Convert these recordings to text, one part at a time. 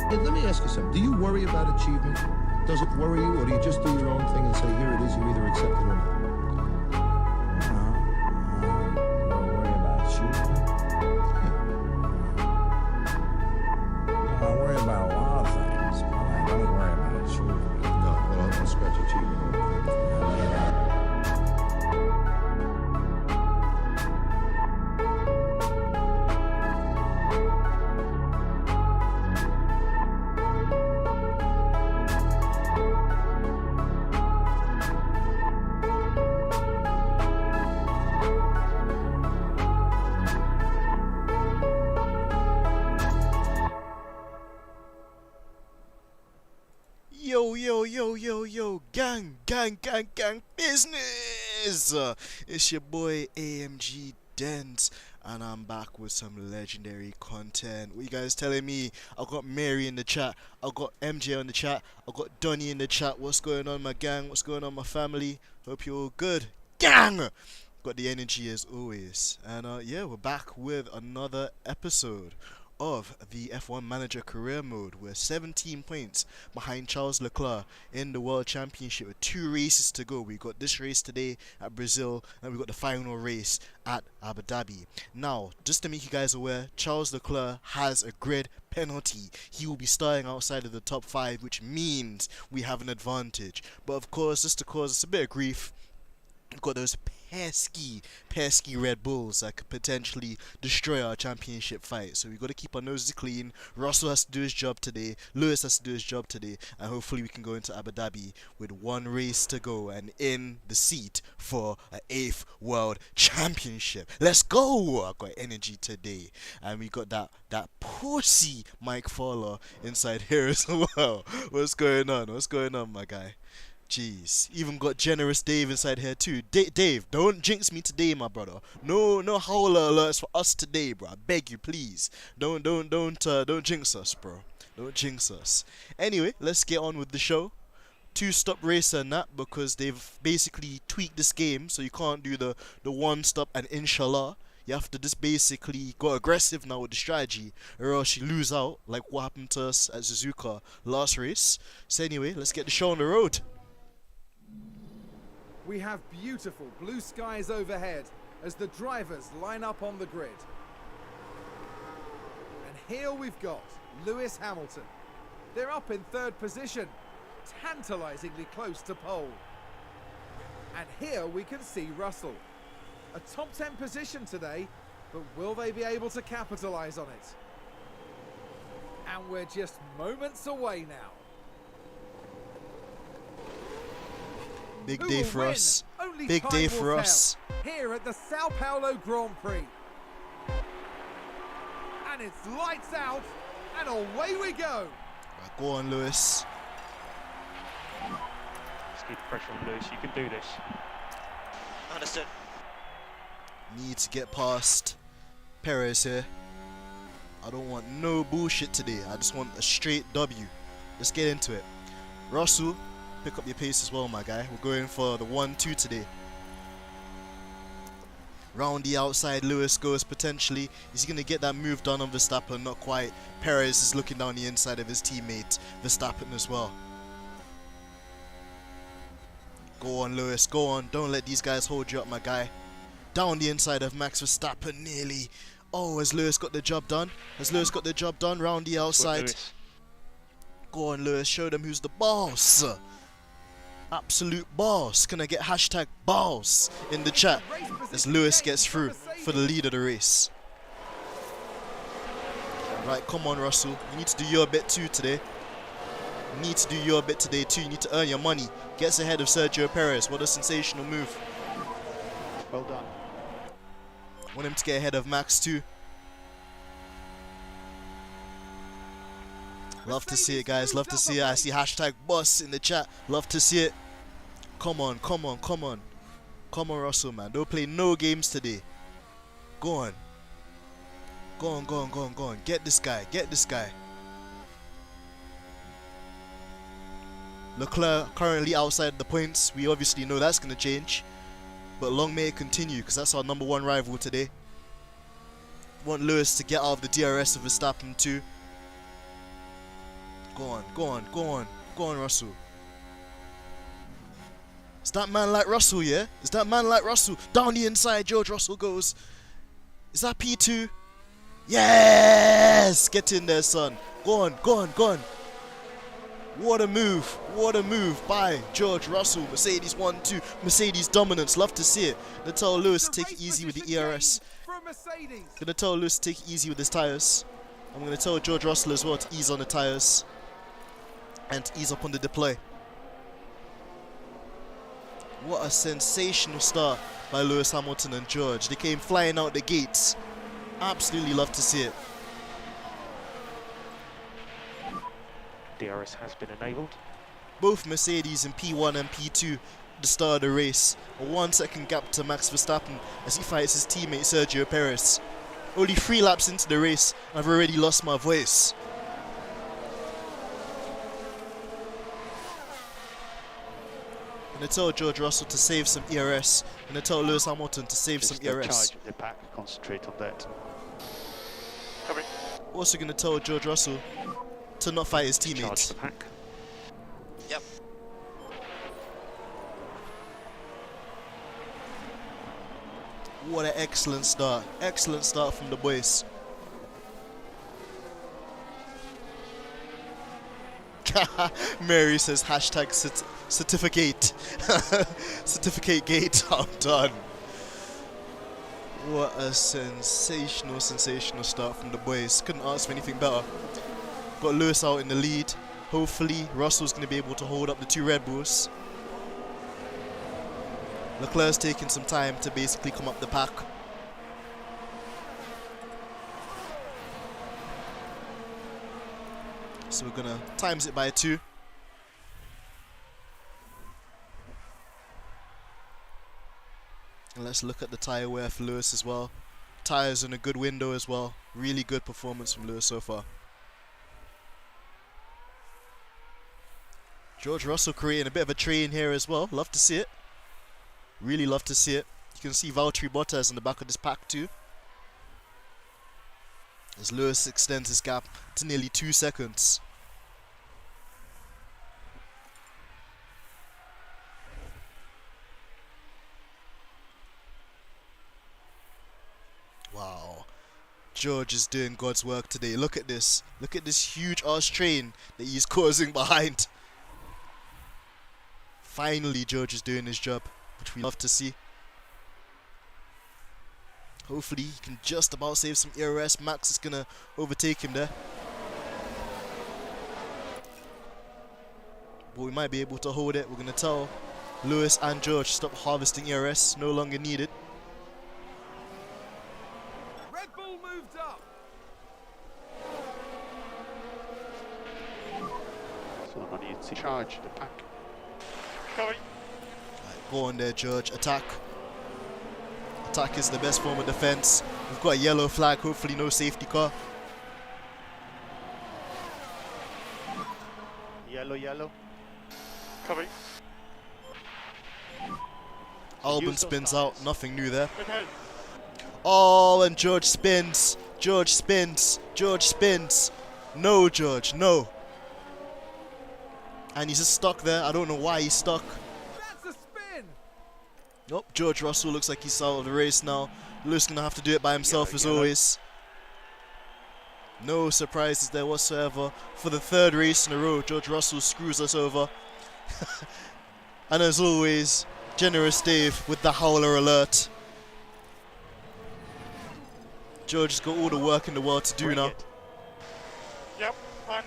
Hey, let me ask you something. Do you worry about achievement? Does it worry you, or do you just do your own thing and say, here it is, you either accept it or not? Don't worry about achievement. I worry about a lot of things, but I don't worry about achievement. No, well, I'll scratch achievement. Yo, gang business! It's your boy AMG Dent, and I'm back with some legendary content. What you guys telling me? I got Mary in the chat, I got MJ on the chat, I got Donny in the chat. What's going on, my gang? What's going on, my family? Hope you're all good. Gang! Got the energy as always. And yeah, we're back with another episode of the F1 Manager Career Mode. We're 17 points behind Charles Leclerc in the World Championship with 2 races to go. We got this race today at Brazil, and we got the final race at Abu Dhabi. Now, just to make you guys aware, Charles Leclerc has a grid penalty. He will be starting outside of the top 5, which means we have an advantage. But of course, just to cause us a bit of grief, we've got those pesky Red Bulls that could potentially destroy our championship fight. So we've got to keep our noses clean. Russell has to do his job today, Lewis has to do his job today, and hopefully we can go into Abu Dhabi with 1 race to go and in the seat for an 8th World Championship. Let's go! I got energy today, and we got that pussy Mike Fowler inside here as well. What's going on, my guy? Jeez, even got generous Dave inside here too. Dave, don't jinx me today, my brother. No howler alerts for us today, bro. I beg you, please. Don't jinx us, bro. Don't jinx us. Anyway, let's get on with the show. 2-stop racer and that, because they've basically tweaked this game, so you can't do the 1-stop and inshallah. You have to just basically go aggressive now with the strategy, or else you lose out, like what happened to us at Suzuka last race. So anyway, let's get the show on the road. We have beautiful blue skies overhead as the drivers line up on the grid. And here we've got Lewis Hamilton. They're up in 3rd position, tantalizingly close to pole. And here we can see Russell. A top 10 position today, but will they be able to capitalize on it? And we're just moments away now. Big day for us. Big day for us. Here at the Sao Paulo Grand Prix. And it's lights out, and away we go. Right, go on, Lewis. Just keep pressure on Lewis. You can do this. Understood. Need to get past Perez here. I don't want no bullshit today. I just want a straight W. Let's get into it. Russell, pick up your pace as well, my guy. We're going for the 1-2 today. Round the outside, Lewis goes potentially. He's going to get that move done on Verstappen, not quite. Perez is looking down the inside of his teammate, Verstappen as well. Go on, Lewis, go on. Don't let these guys hold you up, my guy. Down the inside of Max Verstappen, nearly. Oh, has Lewis got the job done? Round the outside. Go on, Lewis, show them who's the boss. Absolute boss. Can I get hashtag boss in the chat as Lewis gets through for the lead of the race? Right, come on, Russell. You need to do your bit too today. You need to earn your money. Gets ahead of Sergio Perez. What a sensational move. Well done. Want him to get ahead of Max too. Love to see it, guys. Love to see it. I see hashtag boss in the chat. Love to see it. Come on. Come on, Russell, man. Don't play no games today. Go on. Go on. Get this guy. Leclerc currently outside the points. We obviously know that's going to change. But long may it continue, because that's our number 1 rival today. Want Lewis to get out of the DRS of Verstappen too. Go on, go on, go on. Go on, Russell. Is that man like Russell, yeah? Is that man like Russell? Down the inside, George Russell goes. Is that P2? Yes! Get in there, son. Go on, go on, go on. What a move. What a move by George Russell. Mercedes 1-2. Mercedes dominance. Love to see it. Gonna tell Lewis to take it easy with the ERS. Gonna tell Lewis to take it easy with his tyres. I'm gonna tell George Russell as well to ease on the tyres. And to ease up on the deploy. What a sensational start by Lewis Hamilton and George. They came flying out the gates. Absolutely love to see it. DRS has been enabled. Both Mercedes in P1 and P2 at the start of the race. A 1 second gap to Max Verstappen as he fights his teammate Sergio Perez. Only 3 laps into the race, I've already lost my voice. I'm going to tell George Russell to save some ERS. I'm going to tell Lewis Hamilton to save Just some the ERS. charge of the pack, concentrate on that. Covering. Also going to tell George Russell to not fight his Charge teammates. the pack. Yep. What an excellent start. Excellent start from the boys. Mary says hashtag certificate. Certificate gate. I'm done. What a sensational start from the boys. Couldn't ask for anything better. Got Lewis out in the lead. Hopefully Russell's going to be able to hold up the 2 Red Bulls. Leclerc's taking some time to basically come up the pack. So we're gonna times it by 2. And let's look at the tyre wear for Lewis as well. Tyres in a good window as well. Really good performance from Lewis so far. George Russell creating a bit of a train here as well. Love to see it. Really love to see it. You can see Valtteri Bottas in the back of this pack too. As Lewis extends his gap to nearly 2 seconds. Wow. George is doing God's work today. Look at this. Look at this huge arse train that he's causing behind. Finally, George is doing his job, which we love to see. Hopefully, he can just about save some ERS. Max is going to overtake him there. But we might be able to hold it. We're going to tell Lewis and George stop harvesting ERS. No longer needed. Red Bull moved up. So I need to charge the pack. Covering. Right, go on there, George. Attack. Attack is the best form of defense. We've got a yellow flag. Hopefully no safety car. Yellow. Covering. Albon spins out. Nothing new there. Okay. Oh, and George spins. George spins. George spins. No, George. No. And he's just stuck there. I don't know why he's stuck. That's a spin. Nope. George Russell looks like he's out of the race now. Lewis gonna have to do it by himself as always. No surprises there whatsoever. For the 3rd race in a row, George Russell screws us over. And as always, generous Dave with the howler alert. George has got all the work in the world to do now. Yep, fine.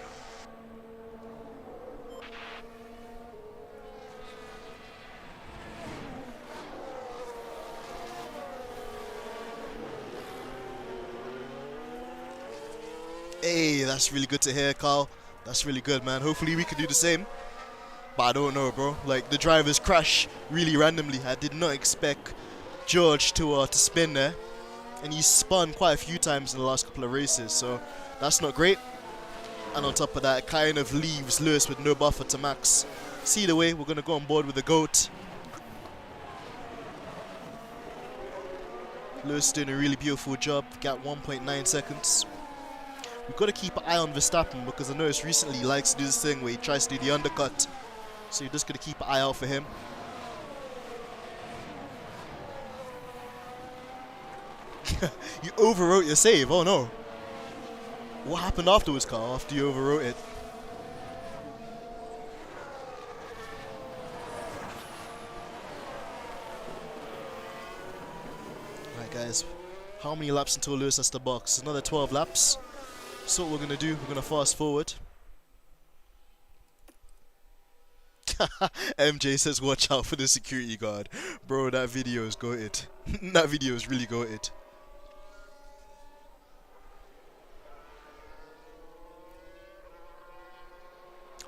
Hey, that's really good to hear, Carl. That's really good, man. Hopefully we can do the same. But I don't know, bro. Like, the drivers crash really randomly. I did not expect George to spin there. And he spun quite a few times in the last couple of races. So, that's not great. And on top of that, it kind of leaves Lewis with no buffer to Max. See the way, we're going to go on board with the GOAT. Lewis doing a really beautiful job. Got 1.9 seconds. We've got to keep an eye on Verstappen because I noticed recently he likes to do this thing where he tries to do the undercut. So you're just going to keep an eye out for him. You overwrote your save. Oh no. What happened afterwards, Carl, after you overwrote it? Alright guys, how many laps until Lewis has the box? Another 12 laps. So what we're going to do, we're going to fast forward. MJ says watch out for the security guard. Bro, that video is goated. That video is really goated.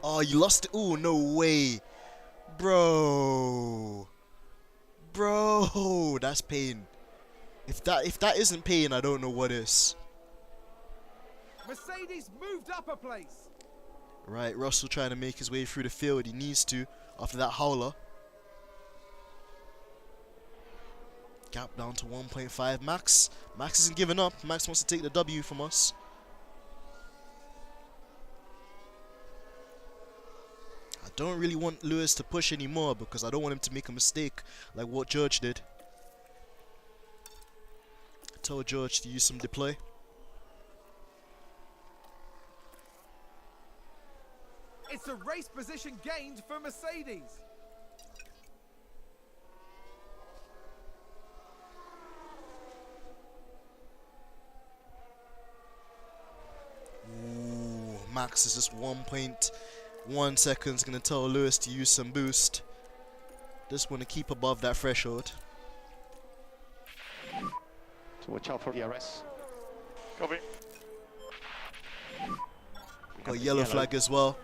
Oh, you lost it. Oh, no way. Bro. Bro, that's pain. If that isn't pain, I don't know what is. Mercedes moved up a place. Right, Russell trying to make his way through the field. He needs to after that howler. Gap down to 1.5. Max isn't giving up. Max wants to take the W from us. I don't really want Lewis to push anymore because I don't want him to make a mistake like what George did. I told George to use some deploy. It's a race position gained for Mercedes. Ooh, Max is just 1.1 seconds. Gonna tell Lewis to use some boost. Just want to keep above that threshold. So watch out for DRS. Copy. Got a yellow flag as well.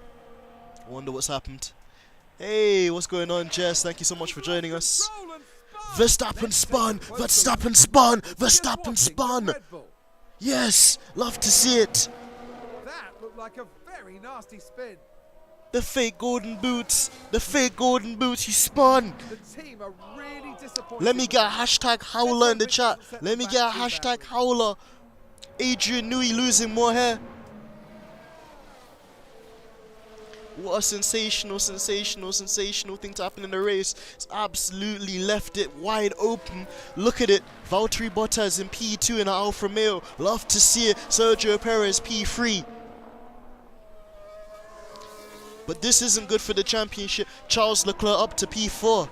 I wonder what's happened. Hey, what's going on, Jess? Thank you so much for joining us. Verstappen spun! Verstappen spun! Verstappen spun! Yes! Love to see it! That looked like a very nasty spin. The fake golden boots! The fake golden boots! He spun! The team are really disappointed. Let me get a hashtag howler in the chat. Let me get a hashtag howler. Adrian Newey losing more hair. What a sensational thing to happen in the race. It's absolutely left it wide open. Look at it. Valtteri Bottas in P2 in an Alfa Romeo. Love to see it. Sergio Perez P3. But this isn't good for the championship. Charles Leclerc up to P4.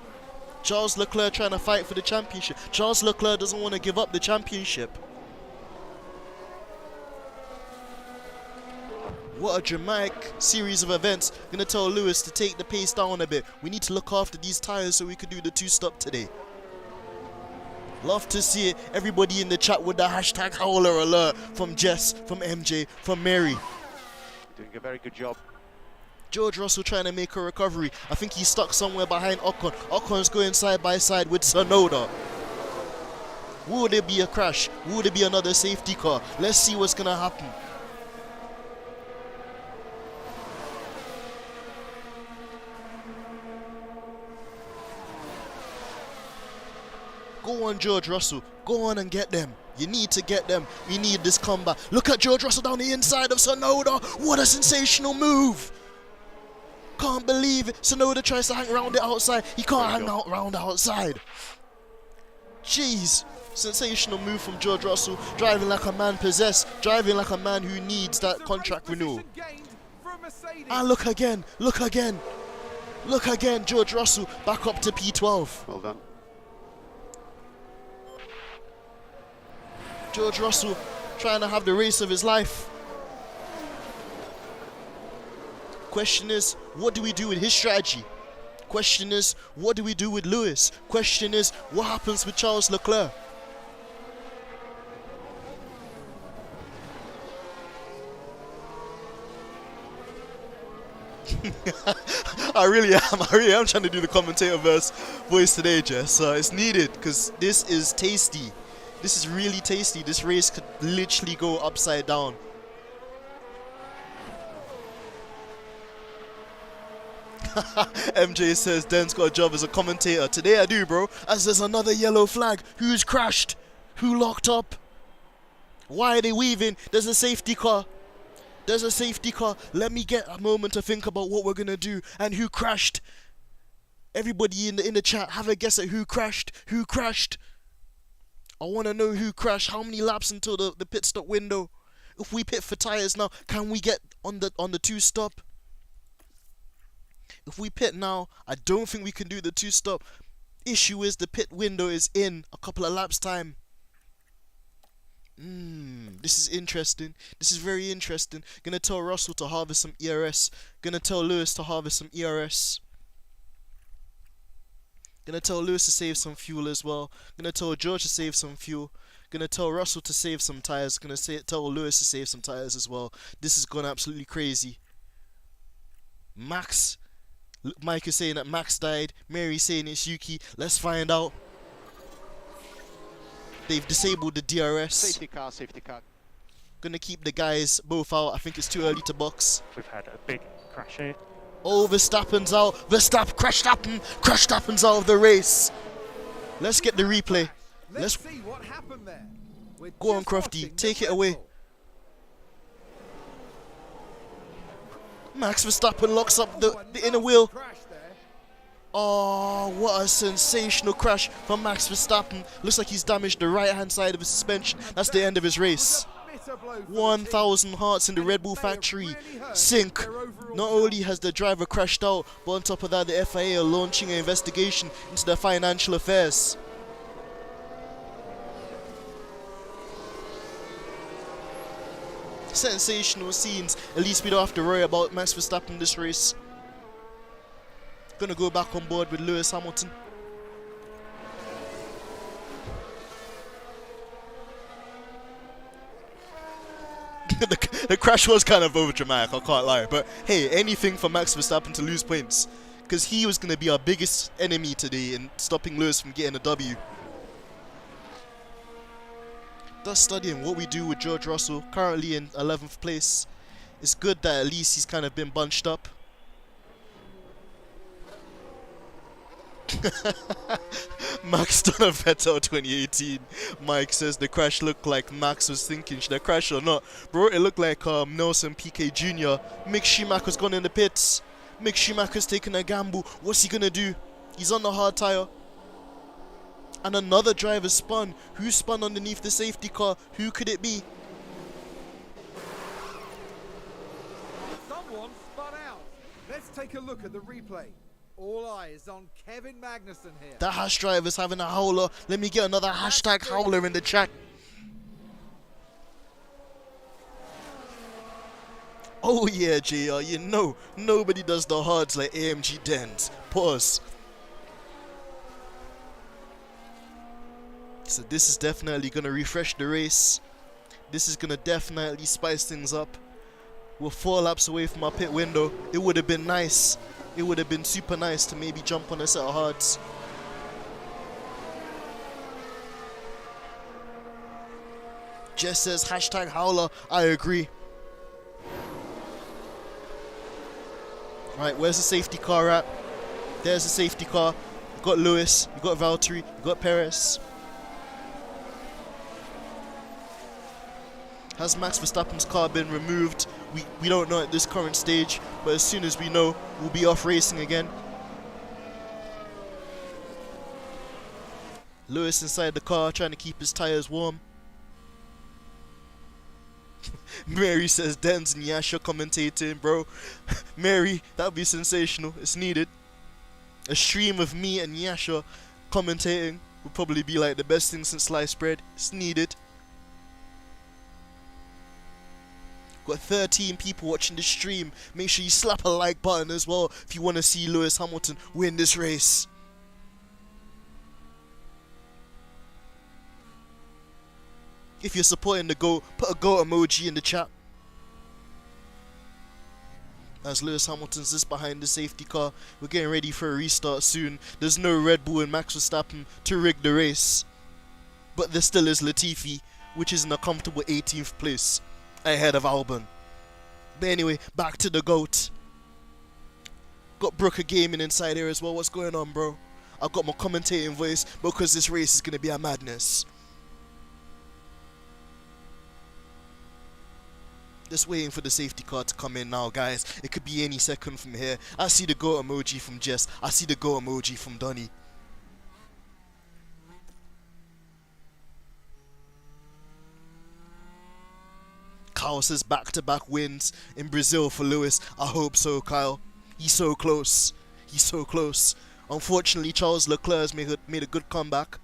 Charles Leclerc trying to fight for the championship. Charles Leclerc doesn't want to give up the championship. What a dramatic series of events. Gonna tell Lewis to take the pace down a bit. We need to look after these tires so we could do the 2-stop today. Love to see it. Everybody in the chat with the hashtag howler alert. From Jess, from MJ, from Mary. Doing a very good job. George Russell trying to make a recovery. I think he's stuck somewhere behind Ocon. Ocon's going side by side with Tsunoda. Will there be a crash? Will there be another safety car? Let's see what's gonna happen. Go on, George Russell. Go on and get them. You need to get them. We need this comeback. Look at George Russell down the inside of Tsunoda. What a sensational move. Can't believe it. Tsunoda tries to hang around the outside. He can't hang out around the outside. Jeez. Sensational move from George Russell. Driving like a man possessed. Driving like a man who needs that contract renewal. And look again. Look again. Look again. George Russell back up to P12. Well done. George Russell trying to have the race of his life. Question is, what do we do with his strategy? Question is, what do we do with Lewis? Question is, what happens with Charles Leclerc? I really am trying to do the commentator voice today, Jess. It's needed because this is tasty. This is really tasty. This race could literally go upside down. MJ says Den's got a job as a commentator. Today I do, bro. As there's another yellow flag. Who's crashed? Who locked up? Why are they weaving? There's a safety car. There's a safety car. Let me get a moment to think about what we're gonna do and who crashed. Everybody in the chat, have a guess at who crashed. Who crashed? I want to know who crashed. How many laps until the pit stop window? If we pit for tires now, can we get on the two stop? If we pit now, I don't think we can do the two stop. Issue is the pit window is in a couple of laps time. This is interesting. This is very interesting. Gonna tell Russell to harvest some ERS. Gonna tell Lewis to harvest some ERS. Gonna tell Lewis to save some fuel as well. Gonna tell George to save some fuel. Gonna tell Russell to save some tires. Gonna tell Lewis to save some tires as well. This has gone absolutely crazy. Max, Mike is saying that Max died. Mary saying it's Yuki. Let's find out. They've disabled the DRS. Safety car, safety car. Gonna keep the guys both out. I think it's too early to box. We've had a big crash here. Oh, Verstappen's out. Crashstappen's out of the race. Let's get the replay. Let's see what happened there. We're Go on, just Crofty. watching Take the it away. Red Bull. Max Verstappen locks up Oh, the a inner nasty wheel. crash there. Oh, what a sensational crash from Max Verstappen. Looks like he's damaged the right-hand side of his suspension. That's the end of his race. 1,000 hearts in the Red Bull factory. Sink. Not only has the driver crashed out, but on top of that, the FIA are launching an investigation into their financial affairs. Sensational scenes. At least we don't have to worry about Max Verstappen this race. Gonna go back on board with Lewis Hamilton. the crash was kind of overdramatic, I can't lie. But hey, anything for Max Verstappen to lose points. Because he was going to be our biggest enemy today in stopping Lewis from getting a W. Thus studying what we do with George Russell, currently in 11th place. It's good that at least he's kind of been bunched up. Max done a Vettel 2018. Mike says the crash looked like Max was thinking, should I crash or not? Bro, it looked like Nelson Piquet Jr. Mick Schumacher's gone in the pits. Mick Schumacher's taking a gamble. What's he gonna do? He's on the hard tire. And another driver spun. Who spun underneath the safety car? Who could it be? Someone spun out. Let's take a look at the replay. All eyes on Kevin Magnussen here. The hash driver's having a howler. Let me get another hashtag howler in the chat. Oh yeah, JR, you know, nobody does the hards like AMG Dens. Pause. So this is definitely going to refresh the race. This is going to definitely spice things up. We're 4 laps away from our pit window. It would have been nice. It would have been super nice to maybe jump on a set of hards. Jess says hashtag howler. I agree. Right, where's the safety car at? There's the safety car. We've got Lewis, we've got Valtteri, we've got Perez. Has Max Verstappen's car been removed? We don't know at this current stage, but as soon as we know, we'll be off racing again. Lewis inside the car trying to keep his tires warm. Mary says Dens and Yasha commentating, bro. Mary, that'd be sensational. It's needed. A stream of me and Yasha commentating would probably be like the best thing since sliced bread. It's needed. Got 13 people watching the stream. Make sure you slap a like button as well if you want to see Lewis Hamilton win this race. If you're supporting the GOAT, put a GOAT emoji in the chat. As Lewis Hamilton's just behind the safety car. We're getting ready for a restart soon. There's no Red Bull and Max Verstappen to rig the race. But there still is Latifi, which is in a comfortable 18th place, ahead of Albon. But anyway, back to the GOAT. Got Brooker Gaming inside here as well. What's going on, bro? I've got my commentating voice because this race is going to be a madness. Just waiting for the safety car to come in now, guys. It could be any second from here. I see the go emoji from Jess. I see the go emoji from Donny. Kyle says back-to-back wins in Brazil for Lewis. I hope so, Kyle. He's so close. He's so close. Unfortunately, Charles Leclerc has made a good comeback.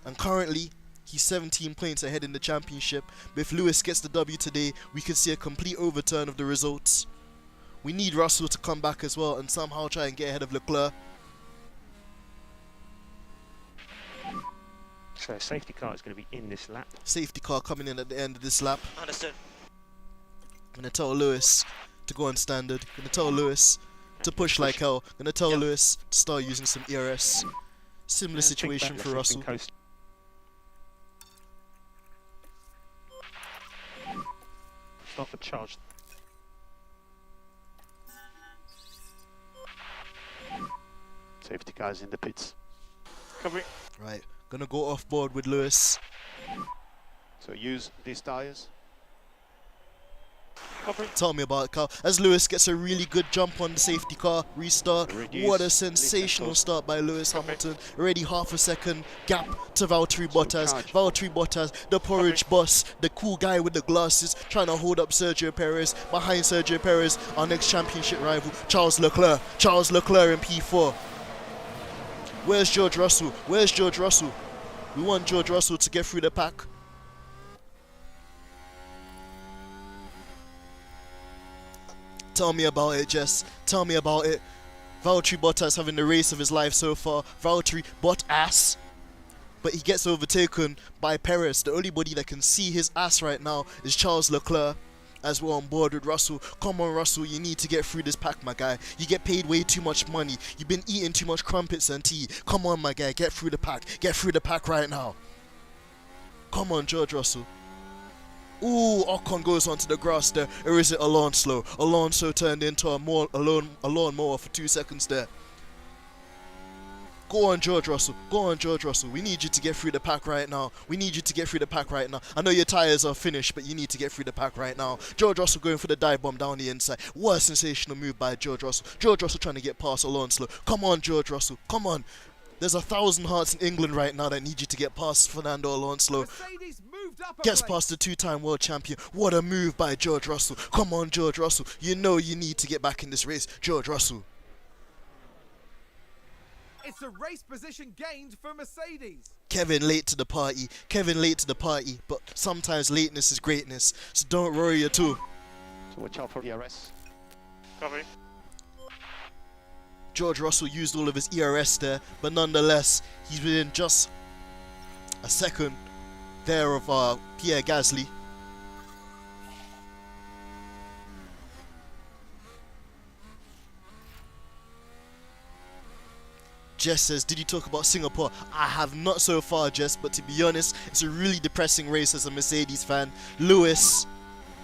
And currently, he's 17 points ahead in the championship. But if Lewis gets the W today, we could see a complete overturn of the results. We need Russell to come back as well and somehow try and get ahead of Leclerc. So safety car is going to be in this lap. Safety car coming in at the end of this lap. Understood. I'm going to tell Lewis to go on standard. I'm going to tell Lewis to push like hell. I'm going to tell Lewis to start using some ERS. Similar situation for Russell. Stop the charge. Safety cars in the pits. Covering. Right, gonna go off board with Lewis. So use these tires. Covering. Tell me about it, Carl. As Lewis gets a really good jump on the safety car restart. What a sensational start by Lewis Hamilton. Already half a second gap to Valtteri Bottas. Valtteri Bottas, the porridge boss, the cool guy with the glasses, trying to hold up Sergio Perez. Behind Sergio Perez, our next championship rival, Charles Leclerc. Charles Leclerc in P4. Where's George Russell? Where's George Russell? We want George Russell to get through the pack. Tell me about it, Jess. Tell me about it. Valtteri Bottas having the race of his life so far. Valtteri Bottas. But he gets overtaken by Perez. The only body that can see his ass right now is Charles Leclerc. As we're on board with Russell. Come on, Russell, you need to get through this pack, my guy. You get paid way too much money. You've been eating too much crumpets and tea. Come on, my guy, get through the pack. Get through the pack right now. Come on, George Russell. Ooh, Ocon goes onto the grass there. Or is it Alonso? Alonso turned into a lawnmower for 2 seconds there. Go on, George Russell. Go on, George Russell. We need you to get through the pack right now. We need you to get through the pack right now. I know your tyres are finished, but you need to get through the pack right now. George Russell going for the dive bomb down the inside. What a sensational move by George Russell. George Russell trying to get past Alonso. Come on, George Russell. Come on. There's 1,000 hearts in England right now that need you to get past Fernando Alonso. Mercedes moved up a Gets place. past the two-time world champion. What a move by George Russell. Come on, George Russell. You know you need to get back in this race. George Russell. It's a race position gained for Mercedes. Kevin late to the party. Kevin late to the party. But sometimes lateness is greatness. So don't worry at all. So watch out for the ERS. Covering. George Russell used all of his ERS there. But nonetheless, he's within just a second there of Pierre Gasly. Jess says, did you talk about Singapore? I have not so far, Jess, but to be honest, it's a really depressing race as a Mercedes fan. Lewis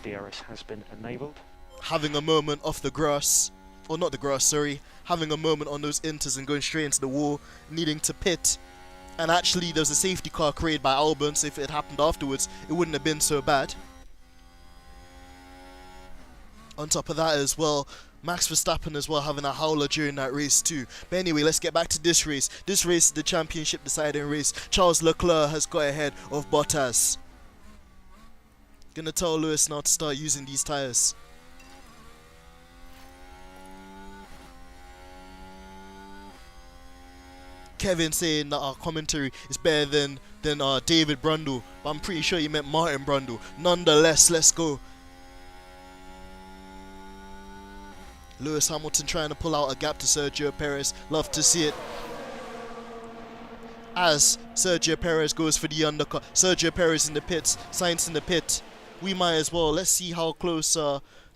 DRS has been enabled. having a moment off the grass, or not the grass, sorry, having a moment on those inters and going straight into the wall, needing to pit. And actually, there was a safety car created by Albon, so if it had happened afterwards, it wouldn't have been so bad. On top of that as well, Max Verstappen as well having a howler during that race too. But anyway, let's get back to this race. This race is the championship deciding race. Charles Leclerc has got ahead of Bottas. Gonna tell Lewis now to start using these tyres. Kevin saying that our commentary is better than David Brundle, but I'm pretty sure he meant Martin Brundle. Nonetheless, let's go. Lewis Hamilton trying to pull out a gap to Sergio Perez. Love to see it. As Sergio Perez goes for the undercut. Sergio Perez in the pits. Sainz in the pit. We might as well. Let's see how close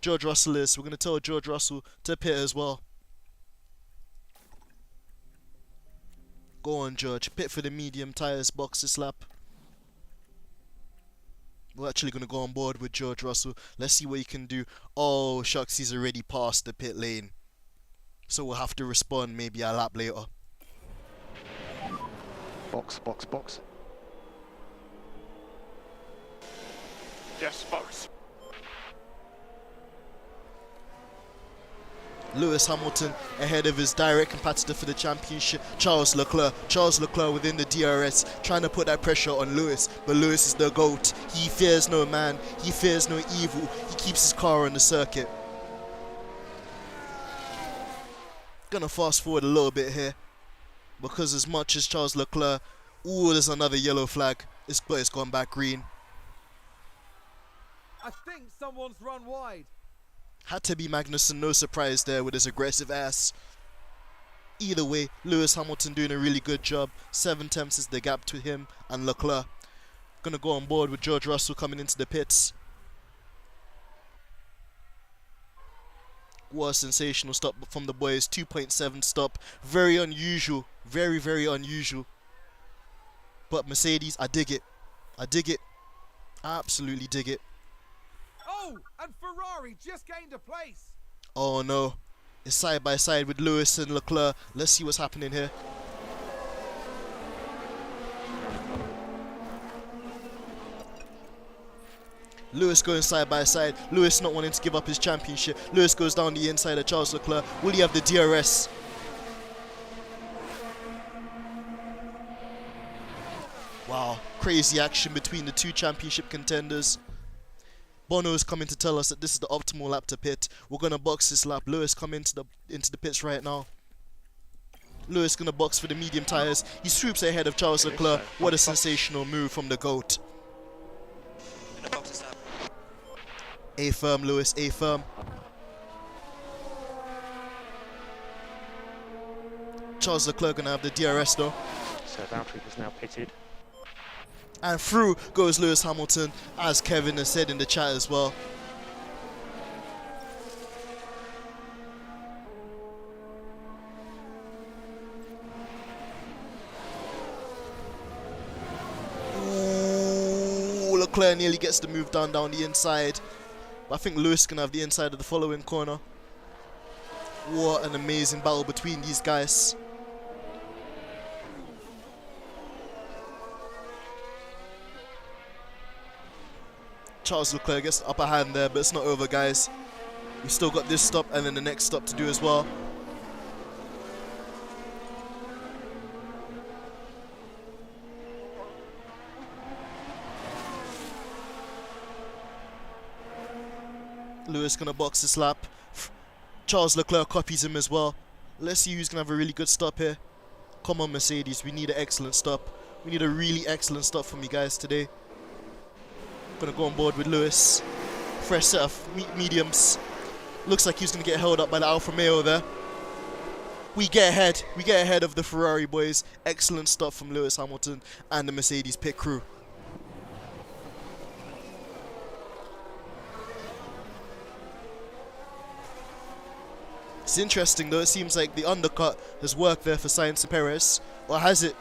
George Russell is. We're going to tell George Russell to pit as well. Go on, George. Pit for the medium tyres. Box this lap. We're actually going to go on board with George Russell. Let's see what he can do. Oh, shucks, he's already passed the pit lane. So we'll have to respond maybe a lap later. Box, box, box. Yes, box. Lewis Hamilton ahead of his direct competitor for the championship, Charles Leclerc. Charles Leclerc within the DRS, trying to put that pressure on Lewis, but Lewis is the GOAT. He fears no man, he fears no evil, he keeps his car on the circuit. Gonna fast forward a little bit here, because as much as Charles Leclerc, ooh, there's another yellow flag, but it's gone back green. I think someone's run wide. Had to be Magnussen, no surprise there with his aggressive ass. Either way, Lewis Hamilton doing a really good job. 7 tenths is the gap to him and Leclerc. Gonna go on board with George Russell coming into the pits. What a sensational stop from the boys. 2.7 stop. Very unusual. Very, very unusual. But Mercedes, I dig it. I dig it. I absolutely dig it. Oh, and Ferrari just gained a place. Oh no. It's side by side with Lewis and Leclerc. Let's see what's happening here. Lewis going side by side. Lewis not wanting to give up his championship. Lewis goes down the inside of Charles Leclerc. Will he have the DRS? Wow, crazy action between the two championship contenders. Bono is coming to tell us that this is the optimal lap to pit. We're gonna box this lap. Lewis come into the pits right now. Lewis gonna box for the medium tires. He swoops ahead of Charles Leclerc. What a sensational move from the GOAT. In the box this lap. A firm, Lewis, A firm. Charles Leclerc gonna have the DRS though. So Valtteri is now pitted. And through goes Lewis Hamilton, as Kevin has said in the chat as well. Ooh, Leclerc nearly gets the move down the inside. But I think Lewis can have the inside of the following corner. What an amazing battle between these guys. Charles Leclerc gets the upper hand there, but it's not over, guys. We've still got this stop and then the next stop to do as well. Lewis gonna box this lap. Charles Leclerc copies him as well. Let's see who's gonna have a really good stop here. Come on, Mercedes, we need an excellent stop. We need a really excellent stop from you guys today. Gonna go on board with Lewis. Fresh set of mediums. Looks like he's gonna get held up by the Alfa Romeo there. We get ahead. We get ahead of the Ferrari boys. Excellent stop from Lewis Hamilton and the Mercedes pit crew. It's interesting though. It seems like the undercut has worked there for Sainz and Perez. Or has it?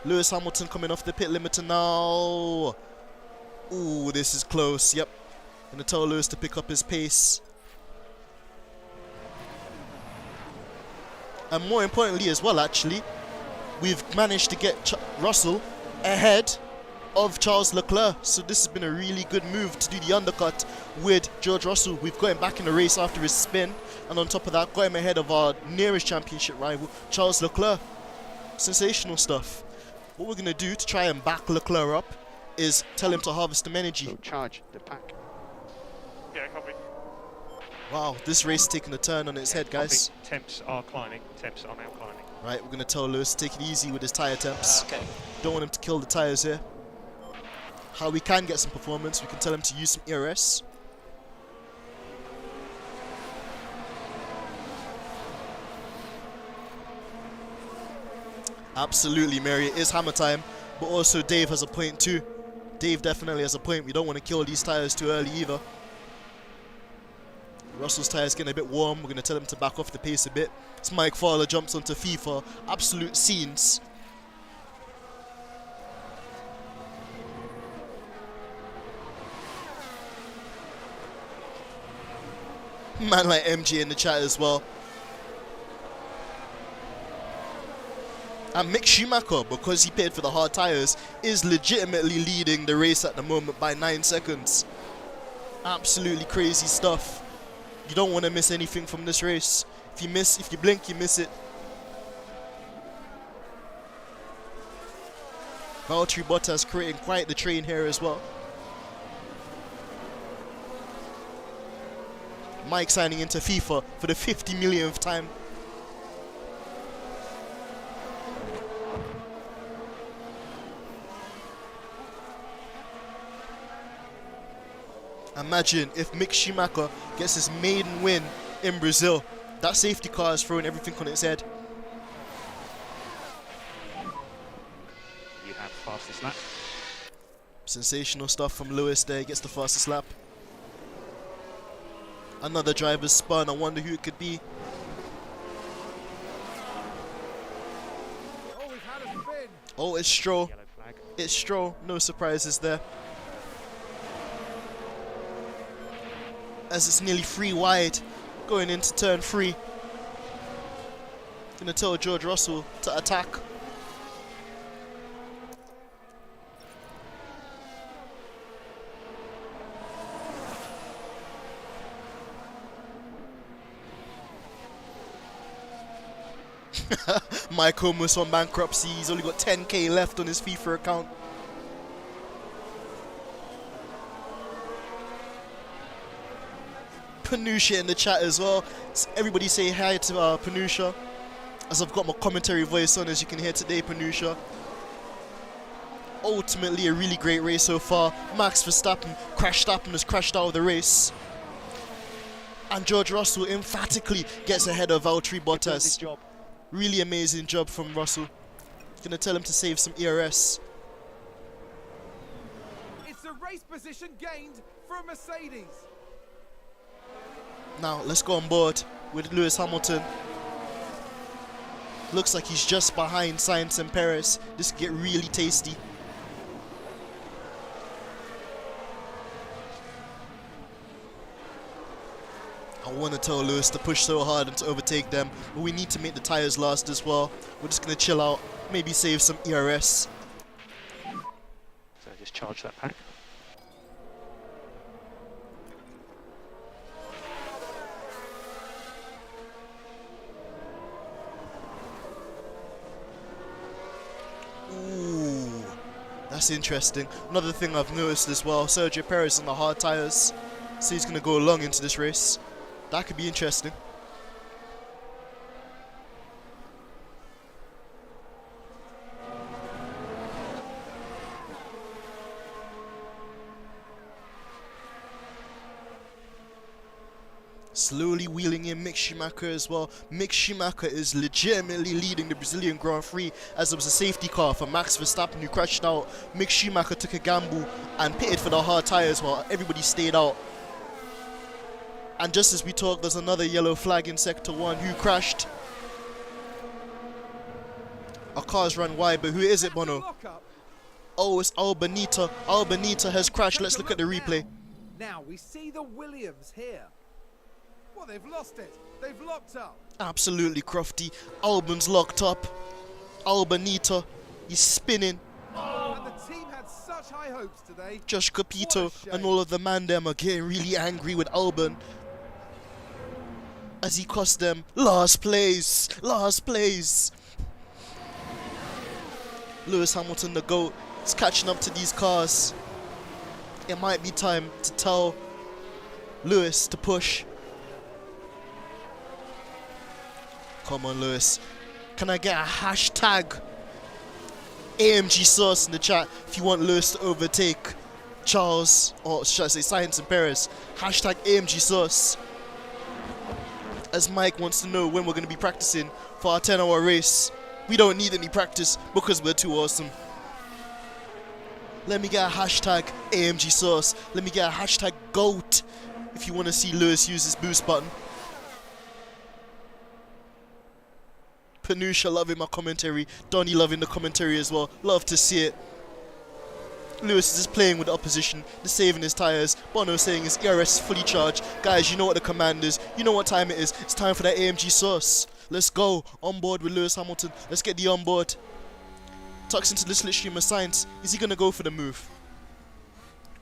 Lewis Hamilton coming off the pit limiter now. Ooh, this is close. Yep. Gonna tell Lewis to pick up his pace. And more importantly as well, actually, we've managed to get Russell ahead of Charles Leclerc. So this has been a really good move to do the undercut with George Russell. We've got him back in the race after his spin. And on top of that, got him ahead of our nearest championship rival, Charles Leclerc. Sensational stuff. What we're going to do to try and back Leclerc up is tell him to harvest some energy. So charge the pack. Yeah, copy. Wow, this race is taking a turn on its head, guys. Copy. Temps are climbing. Temps are now climbing. Right, we're going to tell Lewis to take it easy with his tyre temps. Okay. Don't want him to kill the tyres here. How we can get some performance, we can tell him to use some ERS. Absolutely, Mary. It is hammer time. But also Dave has a point too. Dave definitely has a point. We don't want to kill these tyres too early either. Russell's tyres getting a bit warm. We're going to tell him to back off the pace a bit. As Mike Fowler jumps onto FIFA. Absolute scenes. Man like MG in the chat as well. And Mick Schumacher, because he paid for the hard tyres, is legitimately leading the race at the moment by 9 seconds. Absolutely crazy stuff. You don't want to miss anything from this race. If you blink, you miss it. Valtteri Bottas creating quite the train here as well. Mike signing into FIFA for the 50 millionth time. Imagine if Mick Schumacher gets his maiden win in Brazil. That safety car is throwing everything on its head. You have fastest lap. Sensational stuff from Lewis there. He gets the fastest lap. Another driver's spun. I wonder who it could be. All we've had is a spin. Oh, it's Stroll. Yellow flag. It's Stroll. No surprises there. As it's nearly 3 wide, going into turn 3. Gonna tell George Russell to attack. Mike almost on bankruptcy. He's only got 10k left on his FIFA account. Panusha in the chat as well. Everybody say hi to Panusha. As I've got my commentary voice on, as you can hear today, Panusha. Ultimately, a really great race so far. Max Verstappen has crashed out of the race. And George Russell emphatically gets ahead of Valtteri Bottas. Job. Really amazing job from Russell. Gonna tell him to save some ERS. It's a race position gained for a Mercedes. Now, let's go on board with Lewis Hamilton. Looks like he's just behind Sainz and Perez. This could get really tasty. I want to tell Lewis to push so hard and to overtake them, but we need to make the tyres last as well. We're just going to chill out, maybe save some ERS. So just charge that pack. Ooh, that's interesting. Another thing I've noticed as well, Sergio Perez on the hard tyres, so he's going to go long into this race. That could be interesting. Slowly wheeling in Mick Schumacher as well. Mick Schumacher is legitimately leading the Brazilian Grand Prix, as there was a safety car for Max Verstappen who crashed out. Mick Schumacher took a gamble and pitted for the hard tyres while everybody stayed out. And just as we talk, there's another yellow flag in Sector 1 who crashed. Our car's run wide, but who is it, Bono? Oh, it's Albanita. Albanita has crashed. Let's look at the replay. Now we see the Williams here. Well, they've lost it. They've locked up. Absolutely, Crofty. Albon's locked up. Albanita, he's spinning. And the team had such high hopes today. Josh Capito What a shame. and all of the man them are getting really angry with Albon, as he cost them last place. Last place. Lewis Hamilton, the GOAT, is catching up to these cars. It might be time to tell Lewis to push. Come on, Lewis. Can I get a hashtag AMG sauce in the chat if you want Lewis to overtake Charles, or should I say Sainz and Perez? Hashtag AMG sauce. As Mike wants to know when we're going to be practicing for our 10-hour race. We don't need any practice because we're too awesome. Let me get a hashtag AMG sauce. Let me get a hashtag GOAT if you want to see Lewis use his boost button. Panusha loving my commentary. Donnie loving the commentary as well. Love to see it. Lewis is just playing with the opposition, just saving his tyres. Bono saying his ERS is fully charged. Guys, you know what the command is. You know what time it is. It's time for that AMG sauce. Let's go. On board with Lewis Hamilton. Let's get the on board. Tucks into the slipstream of Sainz. Is he going to go for the move?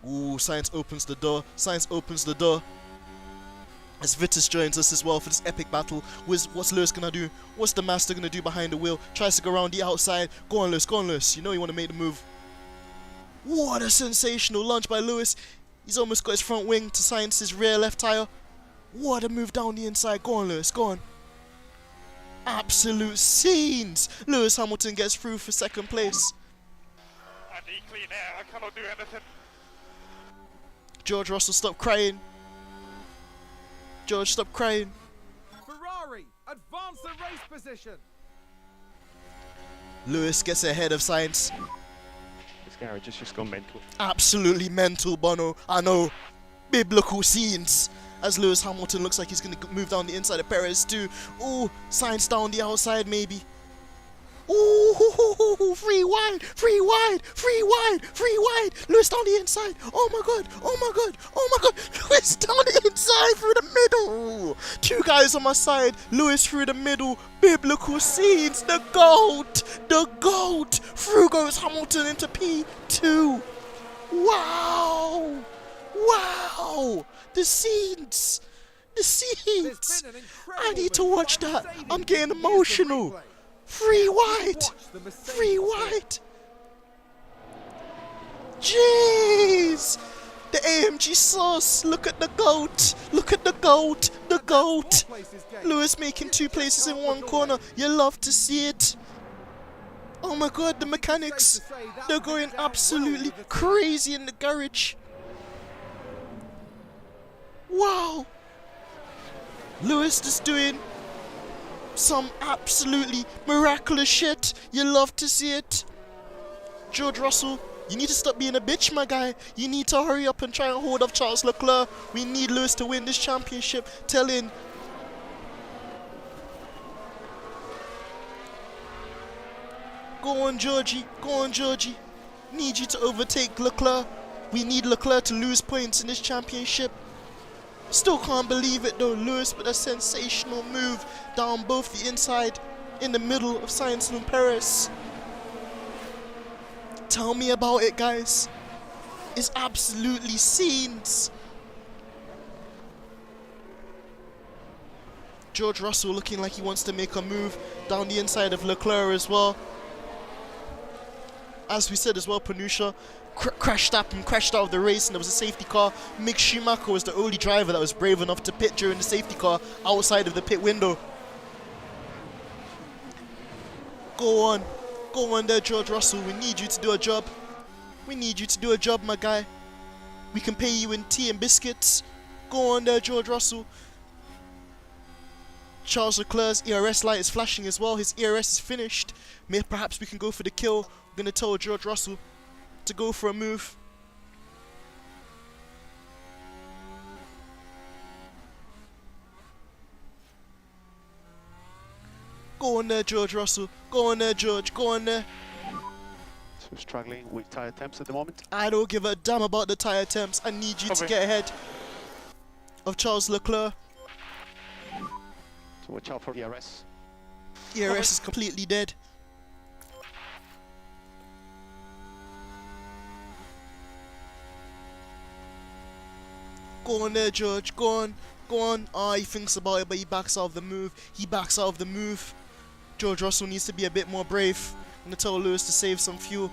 Ooh, Sainz opens the door. Sainz opens the door. As Vitus joins us as well for this epic battle. What's Lewis gonna do? What's the Master gonna do behind the wheel? Tries to go around the outside. Go on, Lewis, go on, Lewis. You know you want to make the move. What a sensational launch by Lewis. He's almost got his front wing to Sainz's rear left tyre. What a move down the inside. Go on, Lewis, go on. Absolute scenes. Lewis Hamilton gets through for second place. And clean air, I cannot do anything. George Russell, stop crying. George, stop crying. Ferrari advance the race position. Lewis gets ahead of Sainz. This garage has just gone mental. Absolutely mental, Bono. I know. Biblical scenes. As Lewis Hamilton looks like he's going to move down the inside of Perez too. Ooh, Sainz down the outside maybe. Ooh, free wide, free wide, free wide, free wide. Lewis down the inside. Oh my god, oh my god, oh my god. Lewis down the inside through the middle. Two guys on my side. Lewis through the middle. Biblical scenes. The GOAT. The GOAT. Through goes Hamilton into P2. Wow. Wow. The scenes. The scenes. I need to watch that. I'm getting emotional. Free wide! Free wide! Jeez! The AMG sauce! Look at the GOAT! Look at the GOAT! The GOAT! Lewis making 2 places in 1 corner. You love to see it. Oh my god, the mechanics! They're going absolutely crazy in the garage. Wow! Lewis just doing some absolutely miraculous shit. You love to see it. George Russell, you need to stop being a bitch, my guy. You need to hurry up and try and hold off Charles Leclerc. We need Lewis to win this championship. Tell him. Go on, Georgie. Go on, Georgie. Need you to overtake Leclerc. We need Leclerc to lose points in this championship. Still can't believe it though. Lewis with a sensational move down both the inside in the middle of Sainz and Perez. Tell me about it, guys. It's absolutely scenes. George Russell looking like he wants to make a move down the inside of Leclerc as well. As we said as well, Panusha crashed up and crashed out of the race, and there was a safety car. Mick Schumacher was the only driver that was brave enough to pit during the safety car outside of the pit window. Go on there, George Russell. We need you to do a job. We need you to do a job, my guy. We can pay you in tea and biscuits. Go on there, George Russell. Charles Leclerc's ERS light is flashing as well. His ERS is finished. Perhaps we can go for the kill. I'm going to tell George Russell to go for a move. Go on there, George Russell. Go on there, George. Go on there. So struggling with tyre temps at the moment. I don't give a damn about the tyre temps. I need you to get ahead of Charles Leclerc. So watch out for ERS. ERS is completely dead. Go on there, George. Go on. Go on. Ah, he thinks about it, but he backs out of the move. He backs out of the move. George Russell needs to be a bit more brave. I'm going to tell Lewis to save some fuel.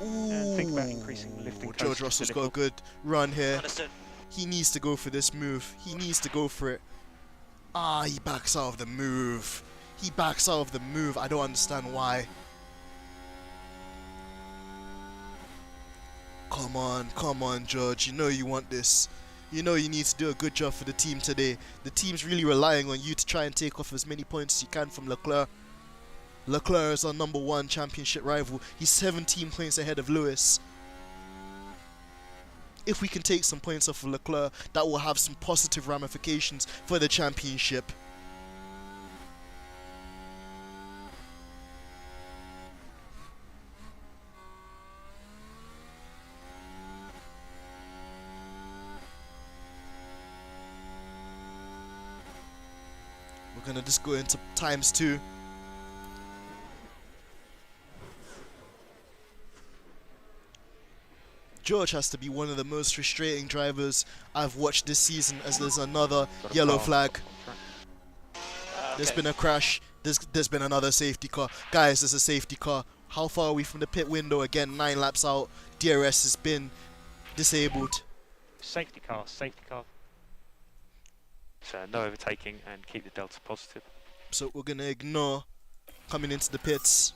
Ooh. Think about increasing lifting. George Russell's got a good run here. Understood. He needs to go for this move. He needs to go for it. Ah, he backs out of the move. He backs out of the move. I don't understand why. Come on, George. You know you want this. You know you need to do a good job for the team today. The team's really relying on you to try and take off as many points as you can from Leclerc. Leclerc is our #1 championship rival. He's 17 points ahead of Lewis. If we can take some points off of Leclerc, that will have some positive ramifications for the championship. We're gonna just go into ×2. George has to be one of the most frustrating drivers I've watched this season, as there's another yellow flag. There's been a crash. There's been another safety car. Guys, there's a safety car. How far are we from the pit window? Again, 9 laps out. DRS has been disabled. Safety car, safety car. So no overtaking and keep the delta positive. So we're going to ignore coming into the pits.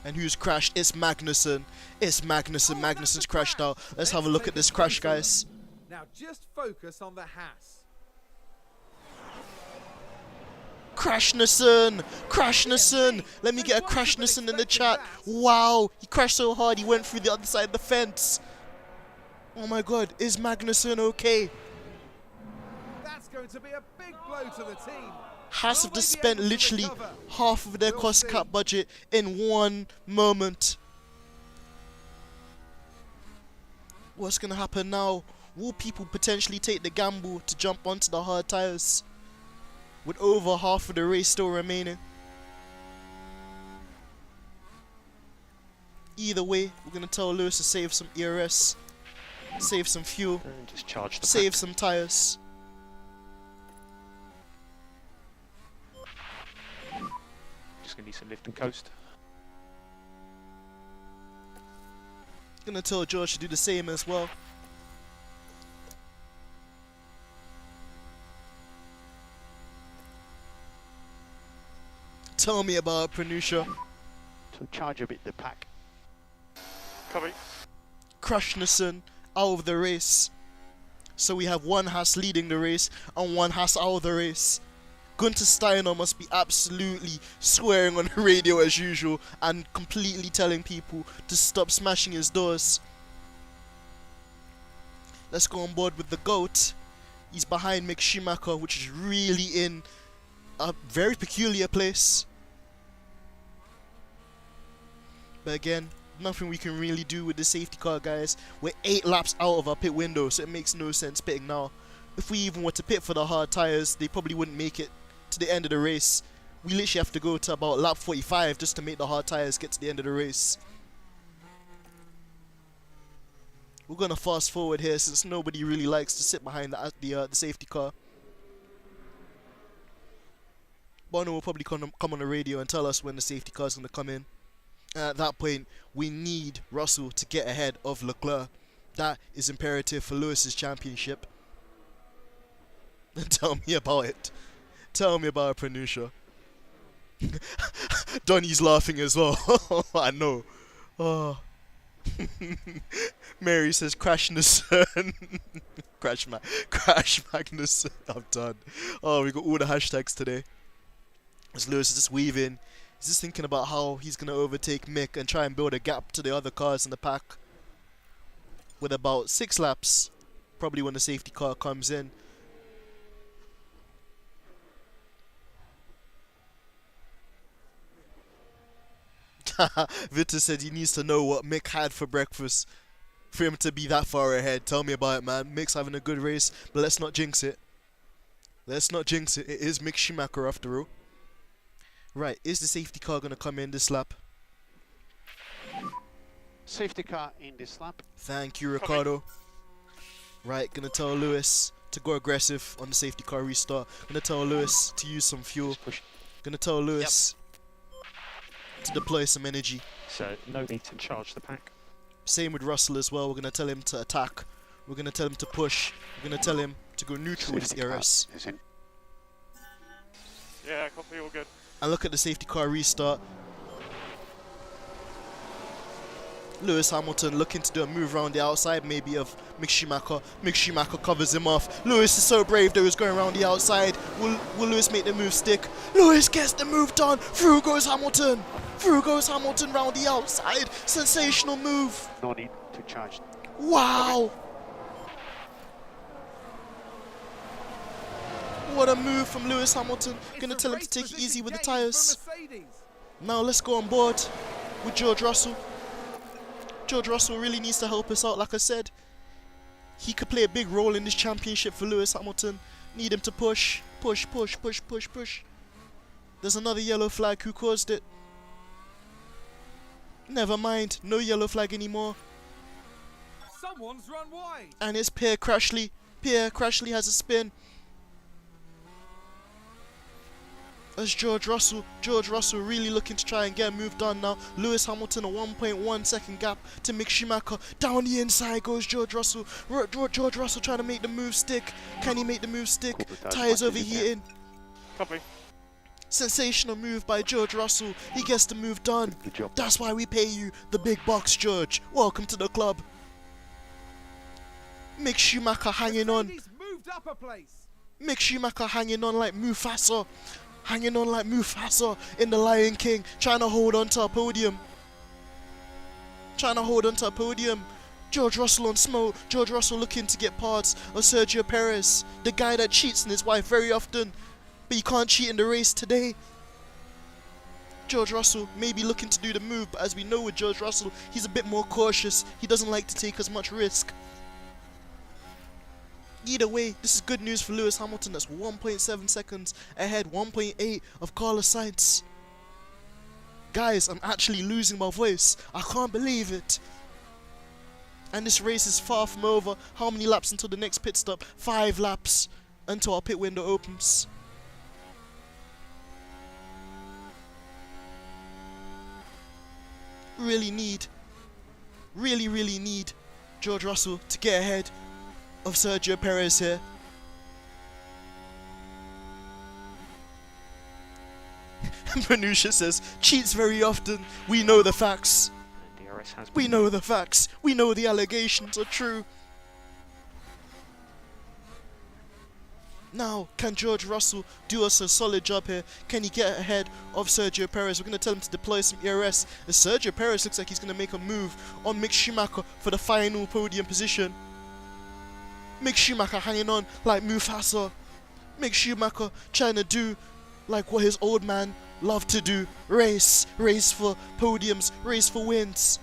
And who's crashed? It's Magnussen. It's Magnussen. Magnussen's crashed out. Let's have a look at this crash, guys. Now just focus on the Haas. Crashnussen! Crashnussen! Let me get a Crashnussen in the chat. Wow, he crashed so hard he went through the other side of the fence. Oh my god, is Magnussen okay? That's going to be a big blow to the team. Haas have just spent literally half of their cost cap budget in one moment. What's gonna happen now? Will people potentially take the gamble to jump onto the hard tires with over half of the race still remaining? Either way, we're gonna tell Lewis to save some ERS, save some fuel, And just charge the save pack. some tires. Just gonna need some lift and coast. Gonna tell George to do the same as well. Tell me about Pranusha. To charge a bit the pack. Copy. Crashnussen out of the race. So we have one Haas leading the race and one Haas out of the race. Gunter Steiner must be absolutely swearing on the radio as usual and completely telling people to stop smashing his doors. Let's go on board with the GOAT. He's behind Mick Schumacher, which is really in a very peculiar place. But again, nothing we can really do with the safety car, guys. We're 8 laps out of our pit window, so it makes no sense pitting now. If we even were to pit for the hard tires, they probably wouldn't make it to the end of the race. We literally have to go to about lap 45 just to make the hard tires get to the end of the race. We're gonna fast forward here since nobody really likes to sit behind the safety car. Bono will probably come on the radio and tell us when the safety car is gonna come in. And at that point, we need Russell to get ahead of Leclerc. That is imperative for Lewis's championship. Tell me about it. Tell me about Pranusha. Donny's laughing as well. I know. Oh. Mary says Crashnussen. Crash Magnussen. I'm done. Oh, we got all the hashtags today. As Lewis is just weaving. He's just thinking about how he's going to overtake Mick and try and build a gap to the other cars in the pack. With about 6 laps. Probably when the safety car comes in. Victor said he needs to know what Mick had for breakfast for him to be that far ahead. Tell me about it, man. Mick's having a good race, but let's not jinx it. Let's not jinx it. It is Mick Schumacher after all. Right, is the safety car going to come in this lap? Safety car in this lap. Thank you, Ricardo. Right, going to tell Lewis to go aggressive on the safety car restart. Going to tell Lewis to use some fuel. Going to tell Lewis to deploy some energy. So no need to charge the pack. Same with Russell as well. We're going to tell him to attack. We're going to tell him to push. We're going to tell him to go neutral with his ERS. Is in. Yeah, copy, all good. And look at the safety car restart. Lewis Hamilton looking to do a move around the outside maybe of Mick Schumacher. Mick Schumacher covers him off. Lewis is so brave though, he's going around the outside. Will Lewis make the move stick? Lewis gets the move done. Through goes Hamilton. Through goes Hamilton round the outside. Sensational move. No need to charge. Wow. What a move from Lewis Hamilton. Gonna tell him to take it easy with the tyres. Now let's go on board with George Russell. George Russell really needs to help us out, like I said. He could play a big role in this championship for Lewis Hamilton. Need him to push. Push, push, push, push, push. There's another yellow flag. Who caused it? Never mind. No yellow flag anymore. Someone's run wide. And it's Pierre Crashley. Pierre Crashley has a spin. As George Russell really looking to try and get a move done now. Lewis Hamilton a 1.1 second gap to Mick Schumacher. Down the inside goes George Russell. George Russell trying to make the move stick. Can he make the move stick? Tyres overheating. Copy. Sensational move by George Russell. He gets the move done. Good job. That's why we pay you the big bucks, George. Welcome to the club. Mick Schumacher hanging on. Mercedes moved up a place. Mick Schumacher hanging on like Mufasa. Hanging on like Mufasa in The Lion King. Trying to hold on to a podium. George Russell on smoke. George Russell looking to get parts of Sergio Perez. The guy that cheats on his wife very often. But you can't cheat in the race today. George Russell may be looking to do the move. But as we know with George Russell, he's a bit more cautious. He doesn't like to take as much risk. Either way, this is good news for Lewis Hamilton. That's 1.7 seconds ahead, 1.8 of Carlos Sainz. Guys, I'm actually losing my voice. I can't believe it. And this race is far from over. How many laps until the next pit stop? 5 laps until our pit window opens. Really need George Russell to get ahead of Sergio Perez here. Manusha says, cheats very often. We know the facts. DRS has We know the facts. We know the allegations are true. Now, can George Russell do us a solid job here? Can he get ahead of Sergio Perez? We're going to tell him to deploy some ERS. As Sergio Perez looks like he's going to make a move on Mick Schumacher for the final podium position. Mick Schumacher hanging on like Mufasa. Mick Schumacher trying to do like what his old man loved to do. Race for podiums, race for wins.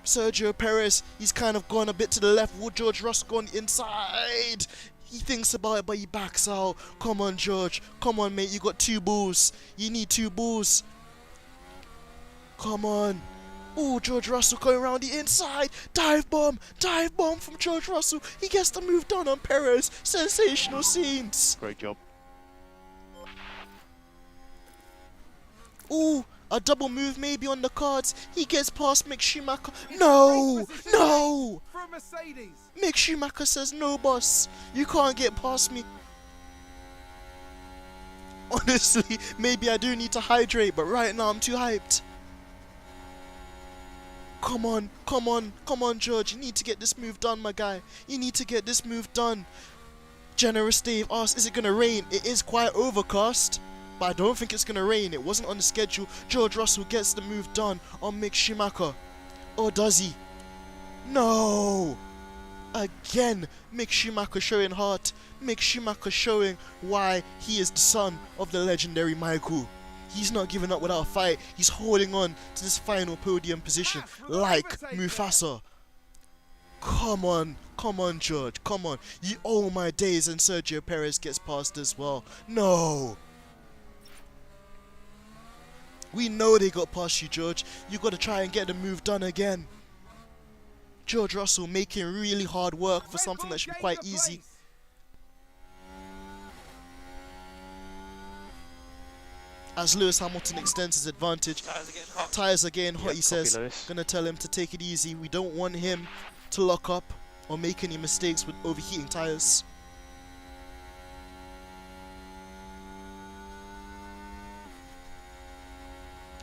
Sergio Perez, he's kind of gone a bit to the left. Will George Russell go on the inside? He thinks about it, but he backs out. Come on, George. Come on, mate. You got 2 balls. You need 2 balls. Come on. Oh, George Russell going around the inside. Dive bomb from George Russell. He gets the move done on Perez. Sensational scenes. Great job. Oh, a double move maybe on the cards. He gets past Mick Schumacher. No. For a Mercedes. Mick Schumacher says, no, boss. You can't get past me. Honestly, maybe I do need to hydrate, but right now I'm too hyped. Come on, George. You need to get this move done, my guy. You need to get this move done. Generous Dave asks, is it going to rain? It is quite overcast, but I don't think it's going to rain. It wasn't on the schedule. George Russell gets the move done on Mick Schumacher. Or does he? No! Again, Mick Schumacher showing heart. Mick Schumacher showing why he is the son of the legendary Michael. He's not giving up without a fight. He's holding on to this final podium position like Mufasa. Come on, George. Come on. You owe my days, and Sergio Perez gets past as well. No. We know they got past you, George. You got to try and get the move done again. George Russell making really hard work for something that should be quite easy. As Lewis Hamilton extends his advantage. Tyres are getting hot, he says. Lewis. Gonna tell him to take it easy. We don't want him to lock up or make any mistakes with overheating tyres.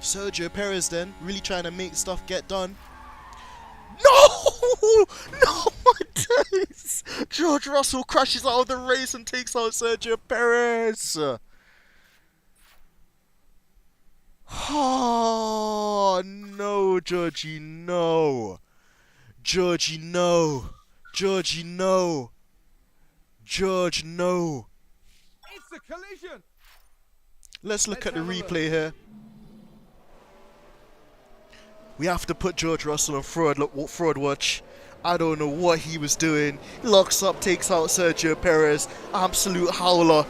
Sergio Perez then, really trying to make stuff get done. No, my days! George Russell crashes out of the race and takes out Sergio Perez. Oh, no, Georgie, no. Georgie, no. Georgie, no. George, no. It's a collision. Let's look at the replay here. We have to put George Russell on fraud watch. I don't know what he was doing. Locks up, takes out Sergio Perez. Absolute howler.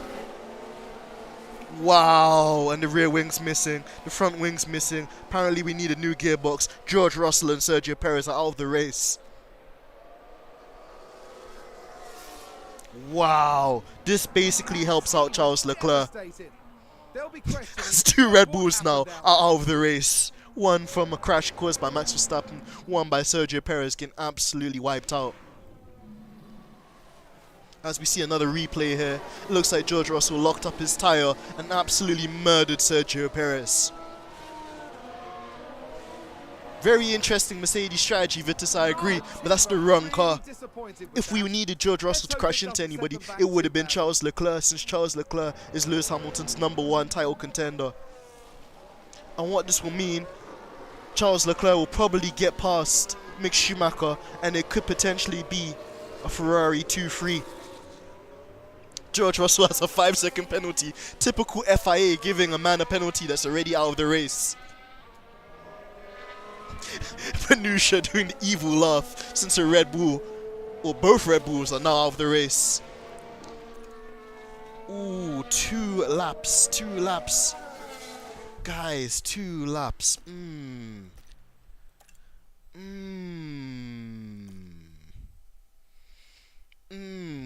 Wow, and the rear wing's missing, the front wing's missing. Apparently we need a new gearbox. George Russell and Sergio Perez are out of the race. Wow, this basically helps out Charles Leclerc. It's 2 Red Bulls now are out of the race. One from a crash caused by Max Verstappen, one by Sergio Perez getting absolutely wiped out. As we see another replay here, it looks like George Russell locked up his tyre and absolutely murdered Sergio Perez. Very interesting Mercedes strategy, Vitus, I agree, but that's the wrong car. If we needed George Russell to crash into anybody, it would have been Charles Leclerc, since Charles Leclerc is Lewis Hamilton's #1 title contender. And what this will mean, Charles Leclerc will probably get past Mick Schumacher, and it could potentially be a Ferrari 2-3. George Russell has a 5-second penalty. Typical FIA giving a man a penalty that's already out of the race. Panusha doing the evil laugh since a Red Bull, or both Red Bulls, are now out of the race. Ooh, 2 laps, 2 laps. Guys, 2 laps.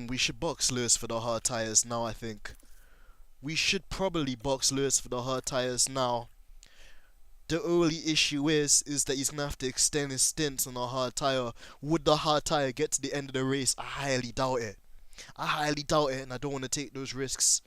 We should box Lewis for the hard tyres now, I think. We should probably box Lewis for the hard tyres now. The only issue is that he's going to have to extend his stint on a hard tyre. Would the hard tyre get to the end of the race? I highly doubt it. I highly doubt it, and I don't want to take those risks.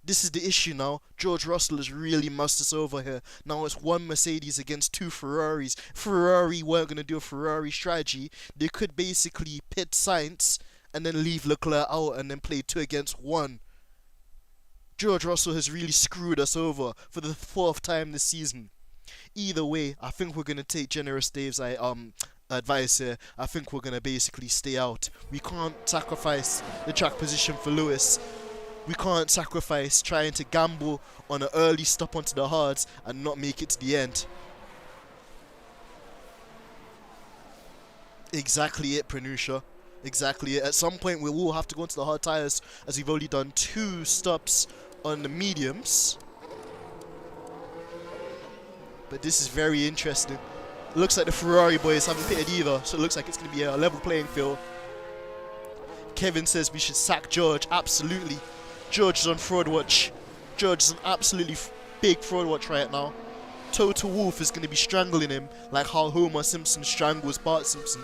This is the issue now. George Russell has really mussed us over here. Now it's 1 Mercedes against 2 Ferraris. Ferrari weren't going to do a Ferrari strategy. They could basically pit Sainz and then leave Leclerc out and then play 2 against 1. George Russell has really screwed us over for the 4th time this season. Either way, I think we're going to take Generous Dave's advice here. I think we're going to basically stay out. We can't sacrifice the track position for Lewis. We can't sacrifice trying to gamble on an early stop onto the hards and not make it to the end. Exactly it, Pranusha. Exactly it. At some point we will have to go into the hard tyres, as we've only done 2 stops on the mediums. But this is very interesting. It looks like the Ferrari boys haven't pitted either, so it looks like it's going to be a level playing field. Kevin says we should sack George. Absolutely. George is on fraud watch. George is on absolutely big fraud watch right now. Toto Wolff is going to be strangling him like how Homer Simpson strangles Bart Simpson.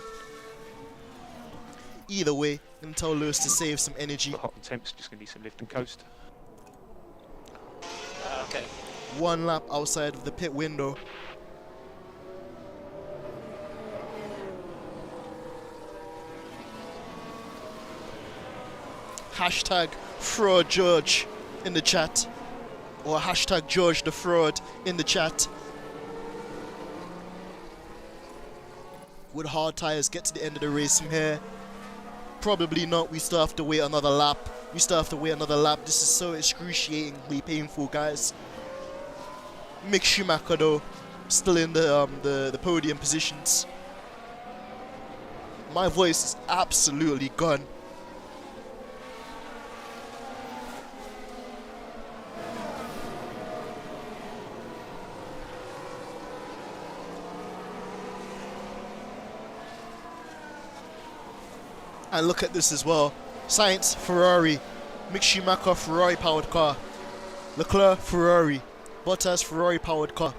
Either way, I'm going to tell Lewis to save some energy. The hot and temps, just going to need some lift and coast. Okay. 1 lap outside of the pit window. Hashtag fraud George in the chat, or hashtag George the fraud in the chat. Would hard tyres get to the end of the race from here? Probably not. We still have to wait another lap. We still have to wait another lap. This is so excruciatingly painful, guys. Mick Schumacher though, still in the podium positions. My voice is absolutely gone. And look at this as well. Sainz, Ferrari. Mick Schumacher, Ferrari powered car. Leclerc, Ferrari. Bottas, Ferrari powered car.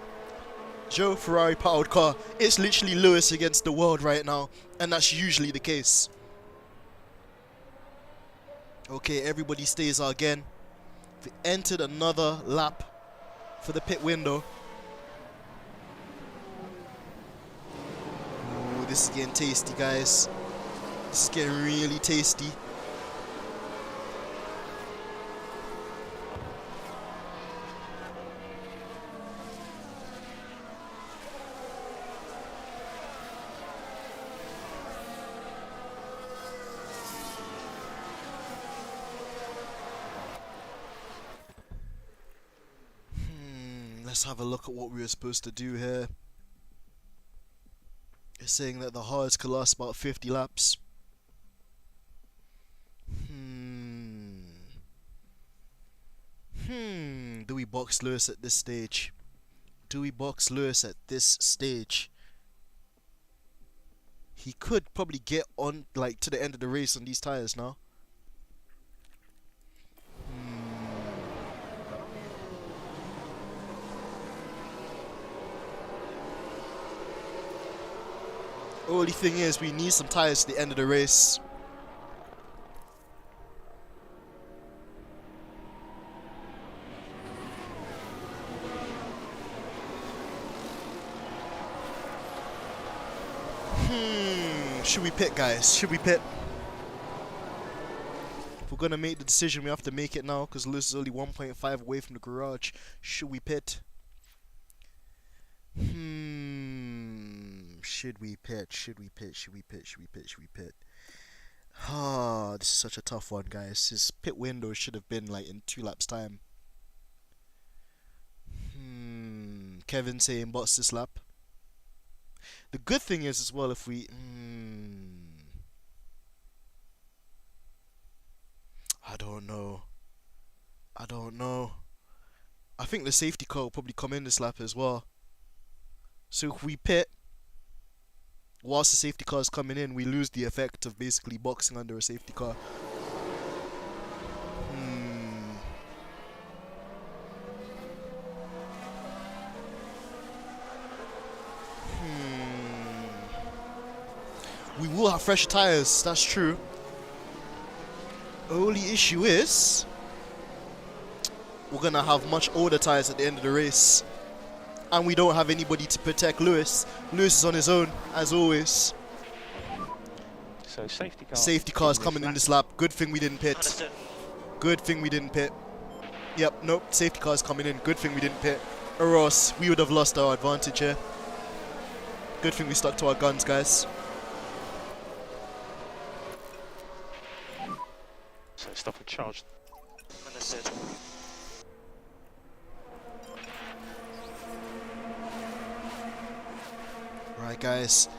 Joe, Ferrari powered car. It's literally Lewis against the world right now, and that's usually the case. Okay, everybody stays out again. We entered another lap for the pit window. Ooh, this is getting tasty, guys. This is getting really tasty. Let's have a look at what we were supposed to do here. It's saying that the hards could last about 50 laps. we box Lewis at this stage? Do we box Lewis at this stage? He could probably get on like to the end of the race on these tires now. Only thing is, we need some tires to the end of the race. Should we pit, guys? Should we pit? If we're gonna make the decision, we have to make it now, because Lewis is only 1.5 away from the garage. Should we pit? Should we pit? Should we pit? Should we pit? Should we pit? Should we pit? Ah, this is such a tough one, guys. His pit window should have been like in 2 laps time. Kevin saying box this lap. The good thing is as well, if we I don't know. I think the safety car will probably come in this lap as well. So if we pit whilst the safety car is coming in, we lose the effect of basically boxing under a safety car. We will have fresh tires, that's true. Only issue is we're gonna have much older tires at the end of the race, and we don't have anybody to protect Lewis. Lewis is on his own as always. So safety cars coming in this lap. Good thing we didn't pit. Understood. Good thing we didn't pit. Yep, nope, safety cars coming in. Good thing we didn't pit, or else we would have lost our advantage here. Good thing we stuck to our guns, guys. So stop and charge. Understood. Right, guys.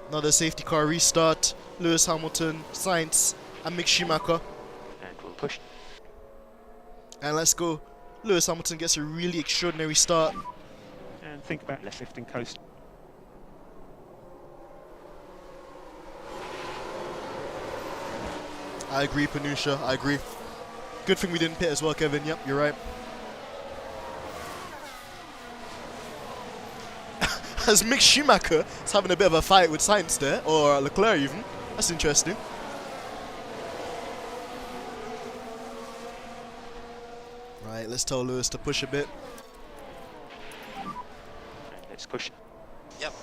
Another safety car restart. Lewis Hamilton, Sainz, and Mick Schumacher. And we'll push. And let's go. Lewis Hamilton gets a really extraordinary start. And think about left lifting coast. I agree, Panusha. I agree. Good thing we didn't pit as well, Kevin. Yep, you're right. As Mick Schumacher is having a bit of a fight with Sainz there, or Leclerc even. That's interesting. Right, let's tell Lewis to push a bit. And let's push. Yep.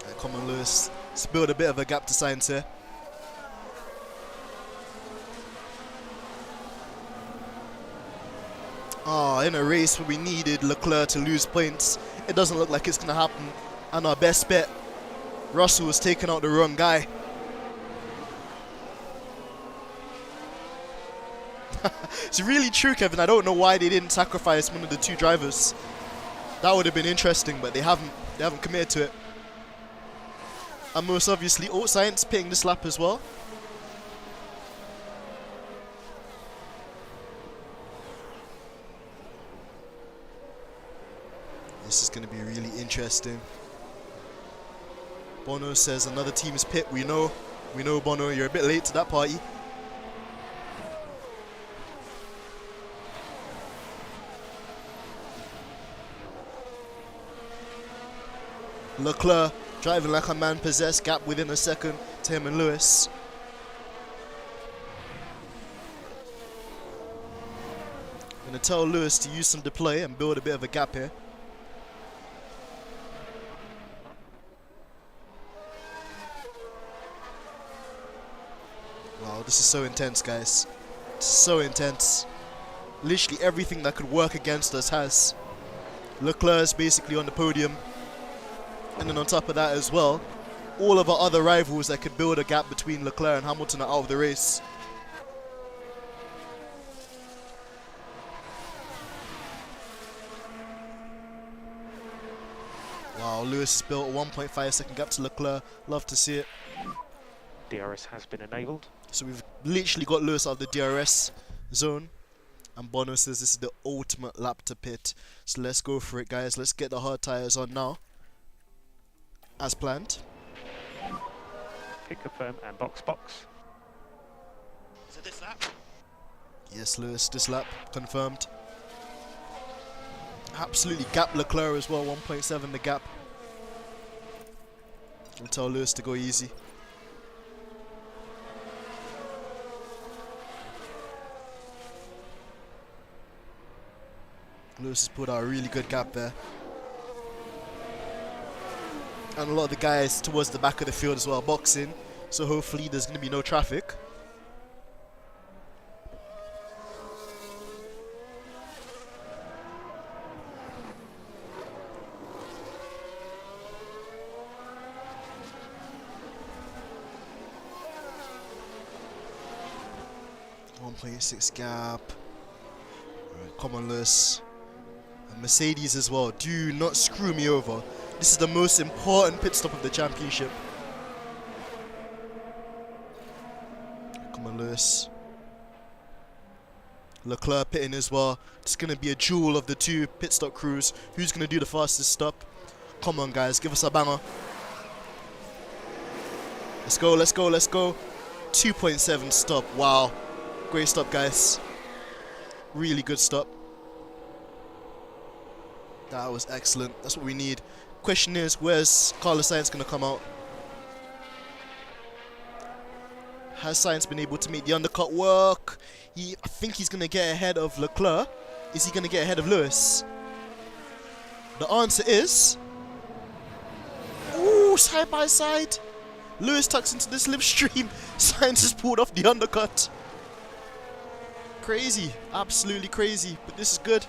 Right, come on, Lewis. Let's build a bit of a gap to Sainz here. In a race where we needed Leclerc to lose points, it doesn't look like it's going to happen. And our best bet, Russell, was taking out the wrong guy. It's really true, Kevin. I don't know why they didn't sacrifice one of the 2 drivers. That would have been interesting, but they haven't committed to it. And most obviously, Sainz pitting this lap as well. This is going to be really interesting. Bono says another team's pit. We know, Bono, you're a bit late to that party. Leclerc driving like a man possessed, gap within a second to him and Lewis. I'm going to tell Lewis to use some display and build a bit of a gap here. Wow, this is so intense, guys. It's so intense. Literally everything that could work against us has. Leclerc is basically on the podium. And then on top of that as well, all of our other rivals that could build a gap between Leclerc and Hamilton are out of the race. Wow, Lewis has built a 1.5 second gap to Leclerc. Love to see it. DRS has been enabled. So we've literally got Lewis out of the DRS zone. And Bono says this is the ultimate lap to pit. So let's go for it, guys. Let's get the hard tyres on now. As planned. Pick a firm and box. Is it this lap? Yes, Lewis, this lap confirmed. Absolutely gap Leclerc as well, 1.7 the gap. I'll tell Lewis to go easy. Lewis has put out a really good gap there. And a lot of the guys towards the back of the field as well, boxing. So hopefully there's going to be no traffic. .6 gap. Right, come on, Lewis. And Mercedes as well. Do not screw me over. This is the most important pit stop of the championship. Come on, Lewis. Leclerc pitting as well. It's going to be a duel of the two pit stop crews. Who's going to do the fastest stop? Come on, guys. Give us a banger. Let's go, let's go, let's go. 2.7 stop. Wow. Great stop, guys. Really good stop. That was excellent. That's what we need. Question is, where's Carlos Sainz going to come out? Has Sainz been able to make the undercut work? I think he's going to get ahead of Leclerc. Is he going to get ahead of Lewis? The answer is... Ooh, side by side. Lewis tucks into the slipstream. Sainz has pulled off the undercut. Crazy. Absolutely crazy. But this is good.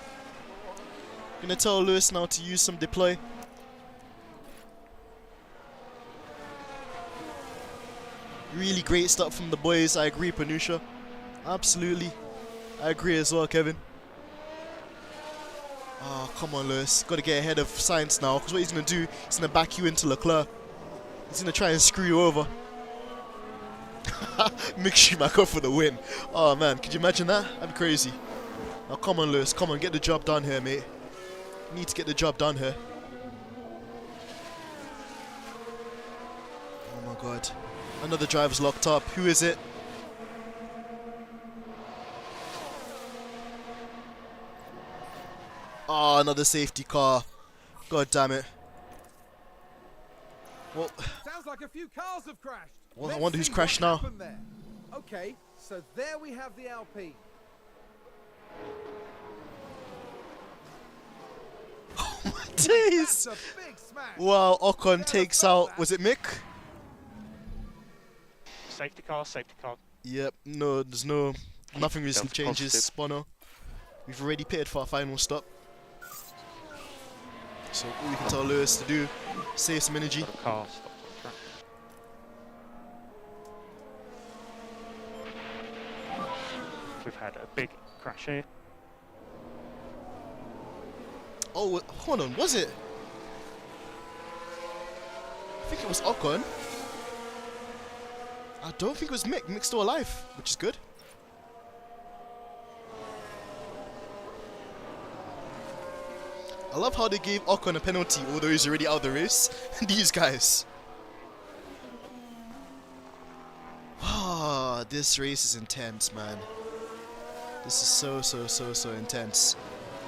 Gonna tell Lewis now to use some deploy. Really great stuff from the boys. I agree, Panusha. Absolutely. I agree as well, Kevin. Oh, come on, Lewis. Got to get ahead of Sainz now, because what he's going to do, he's going to back you into Leclerc. He's going to try and screw you over. Mick Schumacher for the win. Oh, man. Could you imagine that? That'd be crazy. Now, come on, Lewis. Come on, get the job done here, mate. You need to get the job done here. Oh, my God. Another driver's locked up. Who is it? Oh, another safety car. God damn it. Well, Sounds like a few cars have crashed. Well, I Let's wonder who's see what crashed now. happened there. Okay, so there we have the Alpine. oh my days. That's a big smash. Wow, Ocon takes out, was it Mick? Safety car, safety car. Yep, no, there's no, nothing really Delta changes, positive. Bono. We've already pitted for our final stop. So all we can tell Lewis to do, save some energy. Got a car stopped on the track. We've had a big crash here. Oh, hold on, was it? I think it was Ocon. I don't think it was Mick. Mick's still alive, which is good. I love how they gave Ocon a penalty, although he's already out of the race. These guys. Ah, this race is intense, man. This is so intense.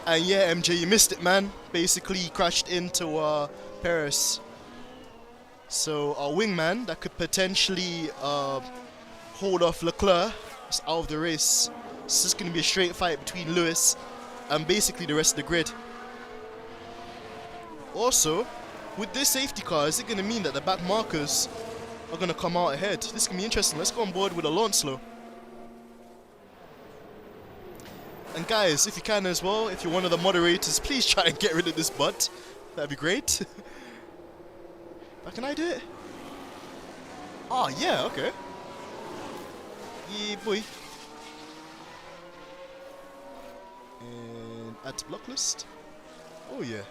And yeah, MJ, you missed it, man. Basically, he crashed into Paris. So our wingman that could potentially hold off Leclerc is out of the race. It's just going to be a straight fight between Lewis and basically the rest of the grid. Also, with this safety car, is it going to mean that the back markers are going to come out ahead? This is going to be interesting. Let's go on board with Alonso. And guys, if you can as well, if you're one of the moderators, please try and get rid of this butt. That'd be great. But can I do it? Oh, yeah, okay. Yeah, boy. And add to block list. Oh, yeah.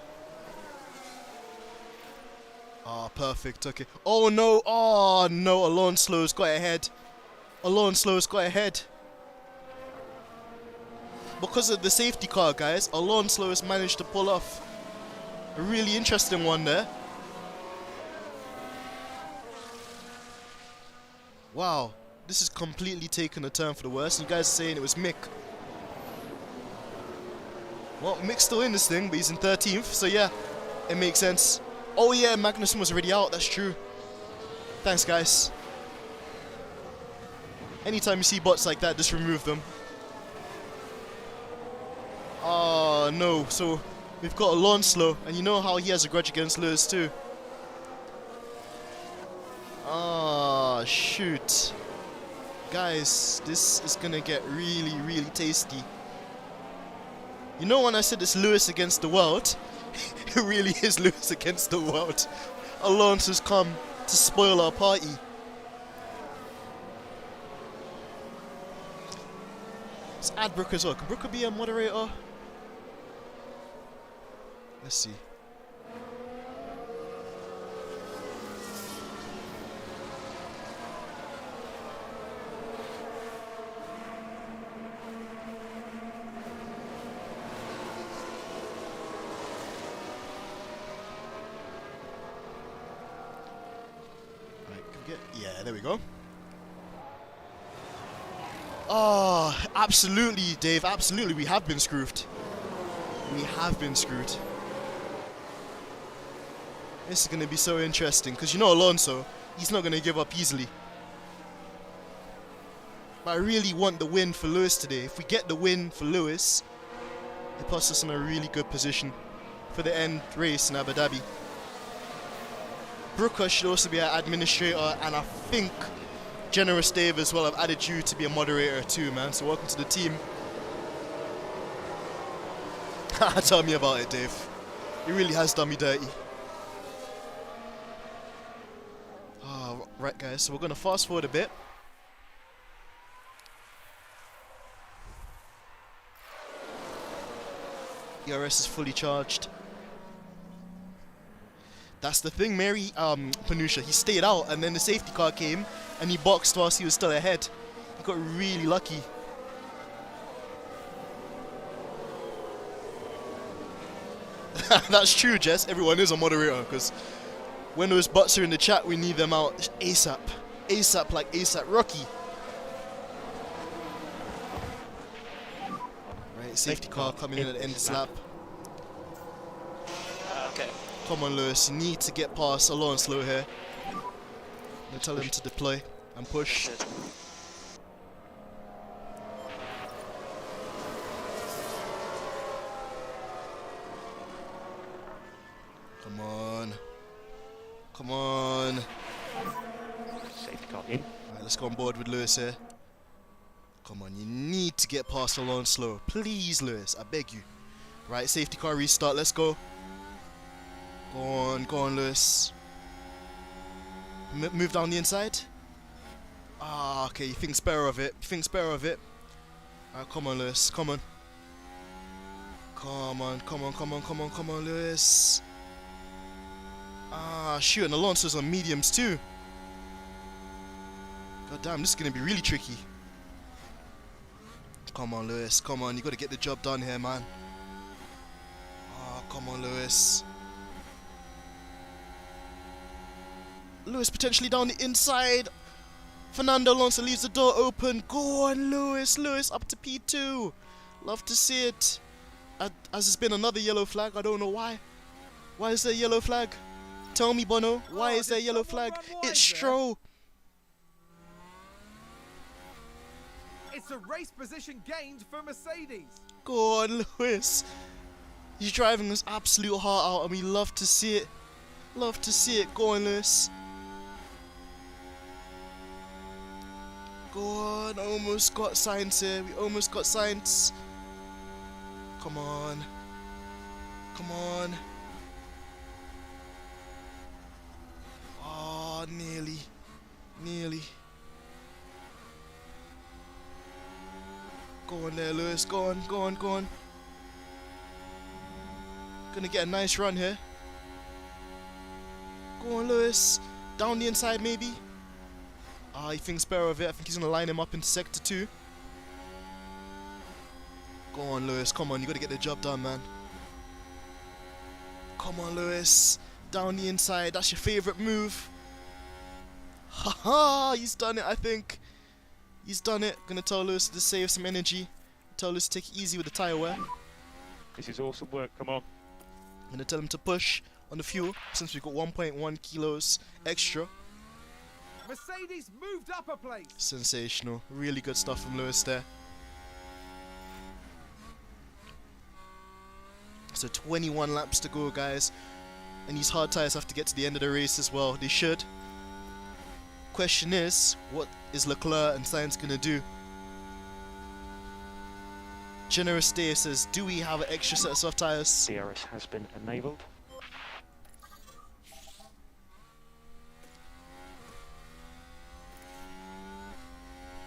Ah, perfect, okay. Oh, no. Oh, no. Alonso's got ahead. Alonso's got ahead. because of the safety car, guys, Alonso has managed to pull off a really interesting one there. Wow, this has completely taken a turn for the worse. You guys are saying it was Mick. Well, Mick's still in this thing, but he's in 13th, so yeah, it makes sense. Oh yeah, Magnussen was already out, that's true. Thanks, guys. Anytime you see bots like that, just remove them. Oh no, so we've got Alonso, and you know how he has a grudge against Lewis too. Ah, shoot. Guys, this is gonna get really, really tasty. You know when I said it's Lewis against the world? It really is Lewis against the world. Alonso's come to spoil our party. Let's add Brooke as well. Can Brooke be a moderator? Let's see. Yeah, there we go. Oh, absolutely, Dave. Absolutely, we have been screwed. We have been screwed. This is going to be so interesting because you know Alonso, he's not going to give up easily. But I really want the win for Lewis today. If we get the win for Lewis, it puts us in a really good position for the end race in Abu Dhabi. Brooker should also be our administrator, and I think Generous Dave as well. I've added you to be a moderator too, man. So welcome to the team. Tell me about it, Dave. He really has done me dirty. Right, guys. So we're gonna fast forward a bit. ERS is fully charged. That's the thing, Mary Panusha. He stayed out, and then the safety car came, and he boxed whilst he was still ahead. He got really lucky. That's true, Jess. Everyone is a moderator, because when those bots are in the chat, we need them out ASAP. ASAP, like ASAP Rocky. Right, safety car coming in at the end of this lap. Okay. Come on, Lewis, you need to get past Alonso here. I'm gonna tell him to deploy and push. Shit. Come on. Come on. Safety car in. Alright, let's go on board with Lewis here. Come on, you need to get past Alonso. Please, Lewis, I beg you. Right, safety car restart, let's go. Go on, Lewis. Move down the inside. Ah, okay, he thinks better of it. He thinks better of it. Alright, come on, Lewis, come on. Come on, Lewis. Ah, shoot, and Alonso's on mediums too. God damn, this is gonna be really tricky. Come on, Lewis, come on, you gotta get the job done here, man. Ah, come on, Lewis. Lewis potentially down the inside. Fernando Alonso leaves the door open. Go on, Lewis. Lewis up to P2. Love to see it. As it's been another yellow flag, I don't know why. Why is there a yellow flag? Tell me, Bono. Why is there a yellow flag? It's Stroll. It's a race position gained for Mercedes. Go on, Lewis. He's driving his absolute heart out, and we love to see it. Love to see it. Go on, Lewis. Go on. Almost got Sainz here. We almost got Sainz. Come on. Come on. Oh, nearly. Nearly. Go on there, Lewis. Go on, go on, go on. Gonna get a nice run here. Go on, Lewis. Down the inside, maybe. Ah, he thinks better of it. I think he's gonna line him up into sector 2. Go on, Lewis. Come on, you gotta get the job done, man. Come on, Lewis. Down the inside. That's your favourite move. Haha, he's done it, I think. He's done it. Gonna tell Lewis to save some energy. Tell Lewis to take it easy with the tyre wear. This is awesome work. Come on. Gonna tell him to push on the fuel since we've got 1.1 kilos extra. Mercedes moved up a place. Sensational. Really good stuff from Lewis there. So 21 laps to go, guys. And these hard tyres have to get to the end of the race as well. They should. Question is, what is Leclerc and Sainz gonna do? Generous Dave says, do we have an extra set of soft tyres? DRS has been enabled.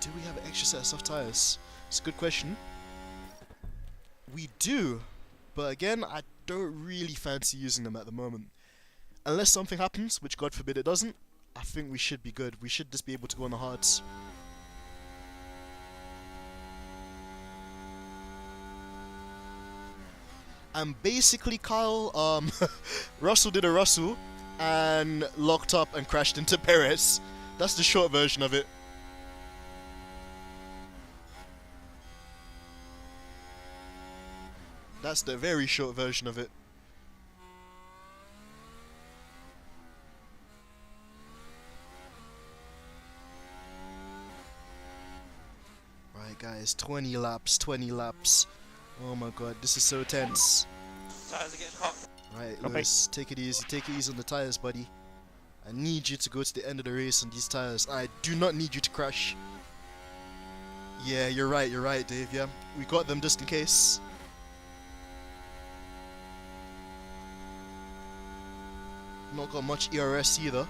Do we have an extra set of soft tyres? It's a good question. We do. But again, I don't really fancy using them at the moment. Unless something happens, which God forbid it doesn't, I think we should be good. We should just be able to go on the hards. And basically, Kyle, Russell did a Russell and locked up and crashed into Perez. That's the short version of it. That's the very short version of it. Right, guys, 20 laps, 20 laps. Oh my god, this is so tense. Tires are getting hot. Right, Okay. Lewis, take it easy on the tires, buddy. I need you to go to the end of the race on these tires. I do not need you to crash. Yeah, you're right, Dave, yeah. We got them just in case. Not got much ERS either.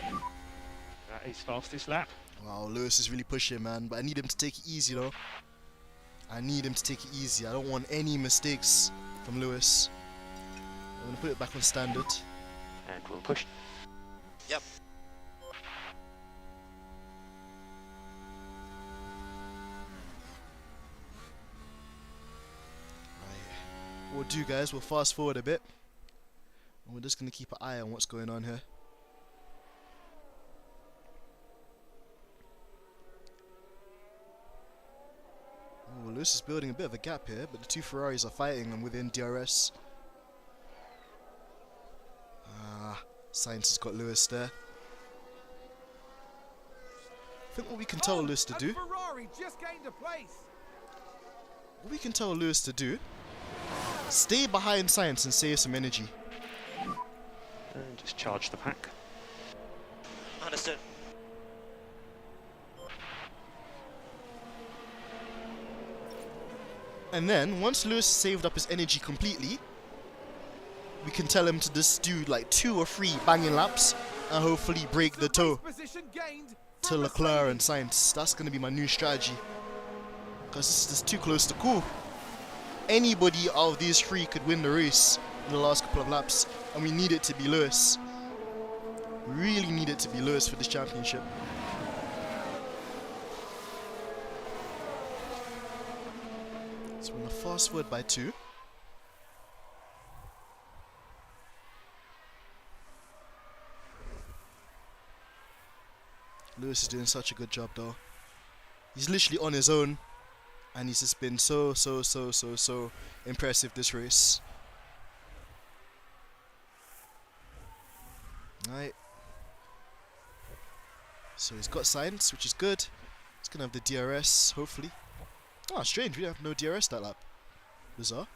That is fastest lap. Wow, Lewis is really pushing, man. But I need him to take it easy, though. I need him to take it easy. I don't want any mistakes from Lewis. I'm going to put it back on standard. And we'll push. Yep. Right. What we'll do, guys, we'll fast forward a bit. And we're just going to keep an eye on what's going on here. Oh, Lewis is building a bit of a gap here, but the two Ferraris are fighting and within DRS. Sainz has got Lewis there. I think what we can tell Lewis to do, Ferrari just gained a place. what we can tell Lewis to do, stay behind Sainz and save some energy. And just charge the pack. Understood. And then, once Lewis saved up his energy completely, we can tell him to just do like 2 or 3 banging laps and hopefully break the toe Position gained to from Leclerc and Mercedes. Sainz. That's going to be my new strategy. Because this is just too close to call. Anybody out of these 3 could win the race in the last couple of laps. And we need it to be Lewis. Really need it to be Lewis for this championship. So we're going to fast forward by 2. Lewis is doing such a good job though. He's literally on his own. And he's just been so impressive this race. Right. So he's got Sainz, which is good. He's going to have the DRS, hopefully. Oh, strange, we have no DRS that lap. Bizarre.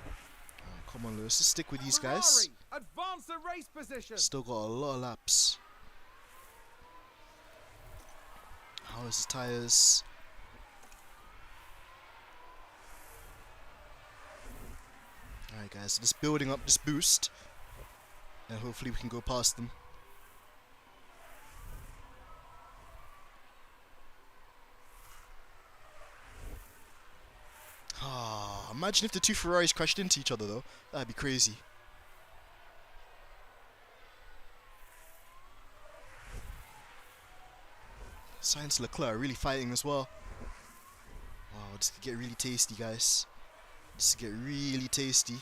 Oh, come on, Lewis, just stick with these guys. Ferrari, advance the race position. Still got a lot of laps. How is his tyres? Alright guys, so just building up this boost. And hopefully we can go past them. Imagine if the 2 Ferraris crashed into each other though. That'd be crazy. Sainz Leclerc are really fighting as well. Wow, this could get really tasty, guys. This could get really tasty.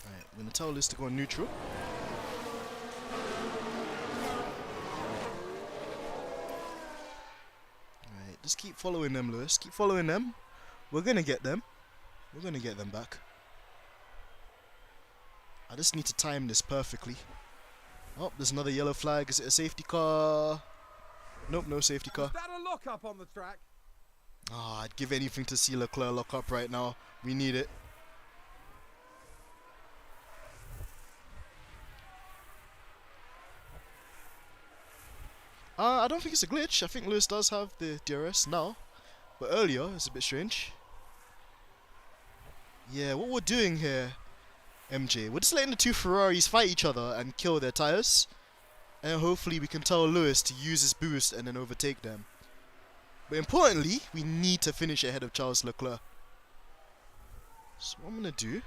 Alright, I'm gonna tell Lewis to go on neutral. Alright, just keep following them, Lewis. Keep following them. We're gonna get them. We're gonna get them back. I just need to time this perfectly. Oh, there's another yellow flag. Is it a safety car? Nope, no safety car. Is that a lock-up on the track? Ah, I'd give anything to see Leclerc lock up right now. We need it. I don't think it's a glitch. I think Lewis does have the DRS now. But earlier, it's a bit strange. Yeah, what we're doing here, MJ, we're just letting the two Ferraris fight each other and kill their tyres. And hopefully we can tell Lewis to use his boost and then overtake them. But importantly, we need to finish ahead of Charles Leclerc. So what I'm going to do,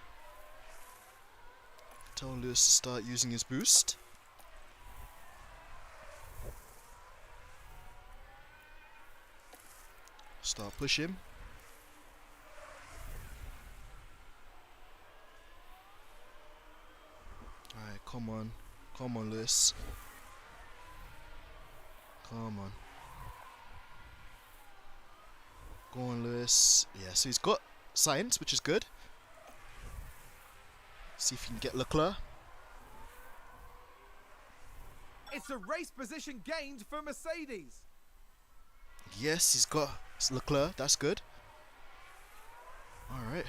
tell Lewis to start using his boost. Start push him. Alright, come on. Come on, Lewis. Come on. Go on, Lewis. Yeah, so he's got Sainz, which is good. See if he can get Leclerc. It's a race position gained for Mercedes. Yes, he's got Leclerc. That's good. Alright.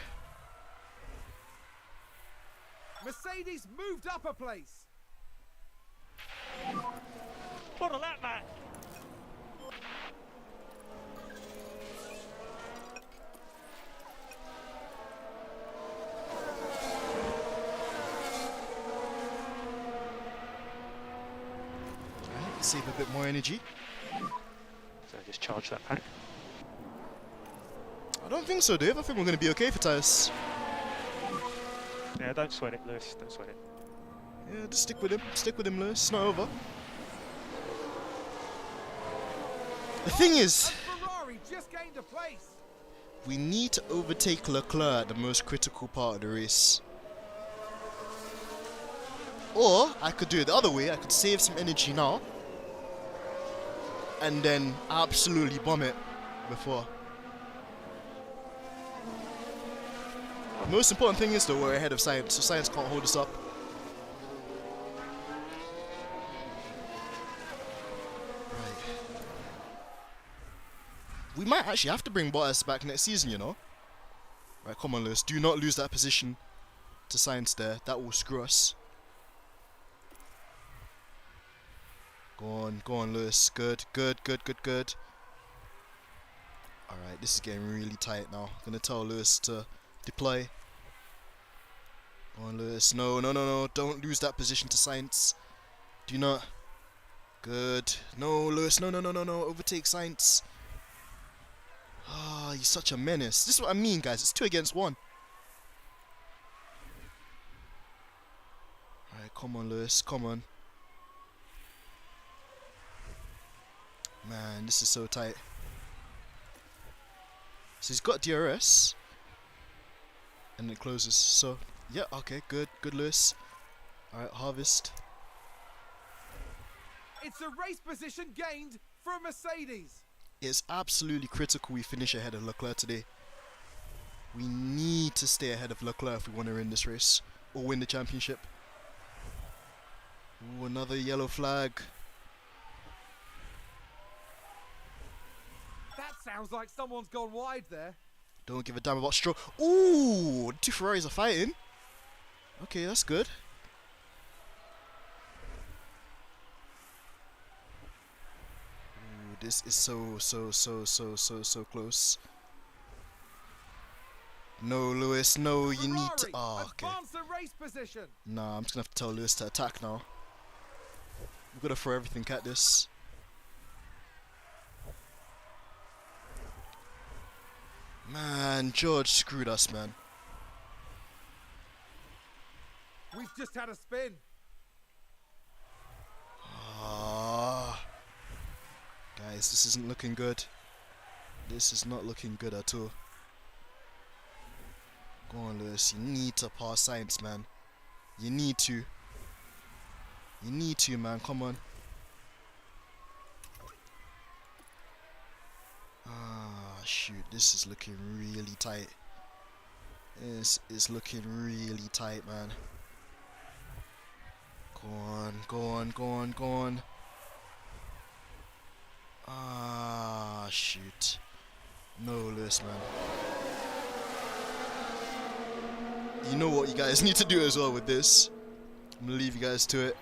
Mercedes moved up a place. What a lap, man! Alright, save a bit more energy. So just charge that pack. I don't think so, Dave. I think we're going to be okay for tyres. Yeah, don't sweat it, Lewis. Don't sweat it. Yeah, just stick with him. Stick with him, Lewis. It's not over. The thing is, And Ferrari just gained a place. we need to overtake Leclerc at the most critical part of the race. Or, I could do it the other way. I could save some energy now. And then absolutely bomb it before. The most important thing is though, we're ahead of Sainz, so Sainz can't hold us up. Right. We might actually have to bring Bottas back next season, you know. Right, come on, Lewis. Do not lose that position to Sainz there. That will screw us. Go on, Lewis. Good, good, good, good, good. Alright, this is getting really tight now. Gonna tell Lewis to deploy. Go on, Lewis. No, no, no, no. Don't lose that position to Sainz. Do not. Good. No, Lewis. No, no, no, no, no. Overtake Sainz. Ah, he's such a menace. This is what I mean, guys. It's 2 against 1. Alright, come on, Lewis. Come on. Man, this is so tight. So he's got DRS. And it closes. So, yeah, okay, good. Good, Lewis. Alright, harvest. It's a race position gained for Mercedes. It's absolutely critical we finish ahead of Leclerc today. We need to stay ahead of Leclerc if we want to win this race. Or win the championship. Ooh, another yellow flag. That sounds like someone's gone wide there. Don't give a damn about Stroll. Ooh, the 2 Ferraris are fighting. Okay, that's good. Ooh, this is so close. No, Lewis, no, you need to. Ferrari Oh, okay. advance the race position. Nah, I'm just gonna have to tell Lewis to attack now. We've got to throw everything at this. Man, George screwed us, man. We've just had a spin. Ah, guys, this isn't looking good. This is not looking good at all. Go on, Lewis. You need to pass science, man. You need to. You need to, man. Come on. Ah, shoot. This is looking really tight. This is looking really tight, man. Go on, go on, go on, go on. Ah, shoot. No, Lewis, man. You know what you guys need to do as well with this. I'm gonna leave you guys to it.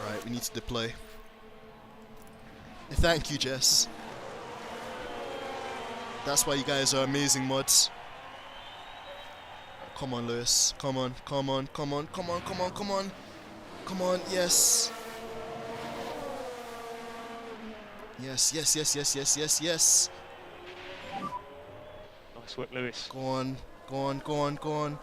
Right, we need to deploy. Thank you, Jess. That's why you guys are amazing mods. Come on, Lewis. Come on, come on, come on, come on, come on, come on. Come on, yes. Yes, yes, yes, yes, yes, yes, yes. Nice work, Lewis. Go on, go on, go on, go on.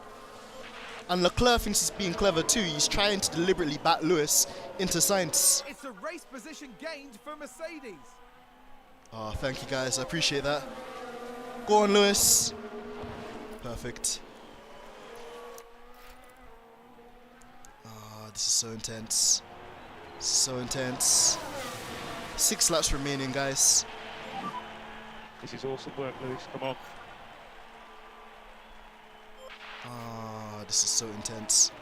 And Leclerc thinks he's being clever too. He's trying to deliberately bat Lewis into Sainz. It's a race position gained for Mercedes. Oh, thank you guys. I appreciate that. Go on, Lewis. Perfect. This is so intense. This is so intense. 6 laps remaining, guys. This is awesome work, Lewis. Come on. This is so intense.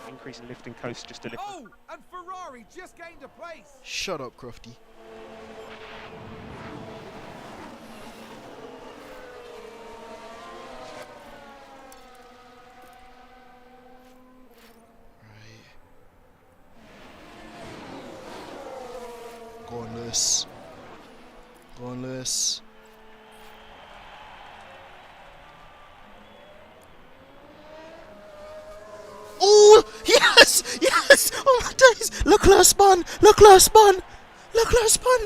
Increase in lifting coast just a little. Oh, and Ferrari just gained a place. Shut up, Crofty. Go on, Lewis. Go on, Lewis. Oh, yes! Yes! Oh my days! Leclerc spun! Leclerc spun! Leclerc spun!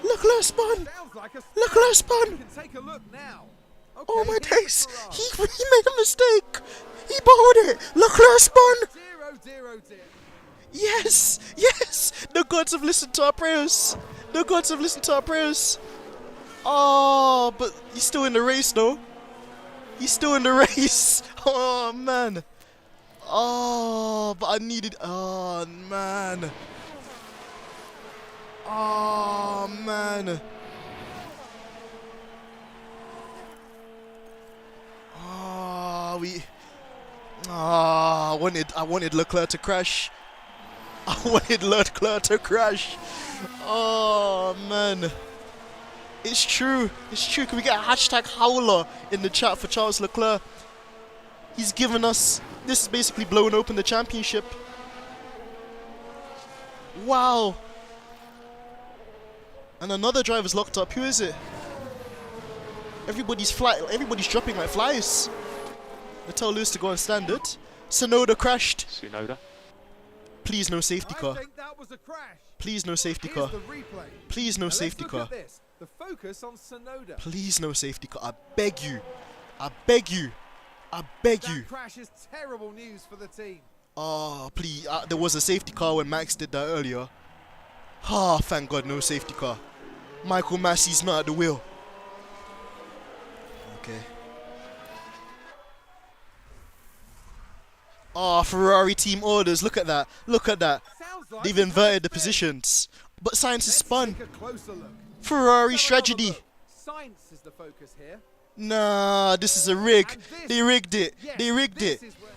Leclerc spun! Sounds like a spin. Leclerc We spun! can take a look now. Okay, Oh my here's days! the Ferrari. He made a mistake! He bowled it! Leclerc spun! 0-0-0. Yes! Yes! The gods have listened to our prayers! The gods have listened to our prayers! Oh, but he's still in the race though. He's still in the race! Oh man! Oh, but I needed. Oh man! Oh man! Oh, I wanted Leclerc to crash. I wanted Leclerc to crash. Oh man. It's true. It's true. Can we get a hashtag howler in the chat for Charles Leclerc? He's given us. This is basically blowing open the championship. Wow. And another driver's locked up. Who is it? Everybody's dropping like flies. They tell Lewis to go on standard. Sonoda crashed. Tsunoda. Please no safety I car. think that was a crash. Please no safety Here's car. the replay. Please no Now safety let's look car. at this. The focus on Sonoda. Please no safety car. I beg you. I beg you. I beg you. That crash is terrible news for the team. Oh, please. There was a safety car when Max did that earlier. Ah, thank God, no safety car. Michael Massey's not at the wheel. Okay. Oh, Ferrari team orders. Look at that. Look at that. Sounds like They've he's had a inverted the spin. positions. But Science has Let's spun. take a closer look. Ferrari's Let's have another tragedy. look. Science is the focus here. Nah, this is a rig. And this- They rigged it. Yes, They rigged this it. is where-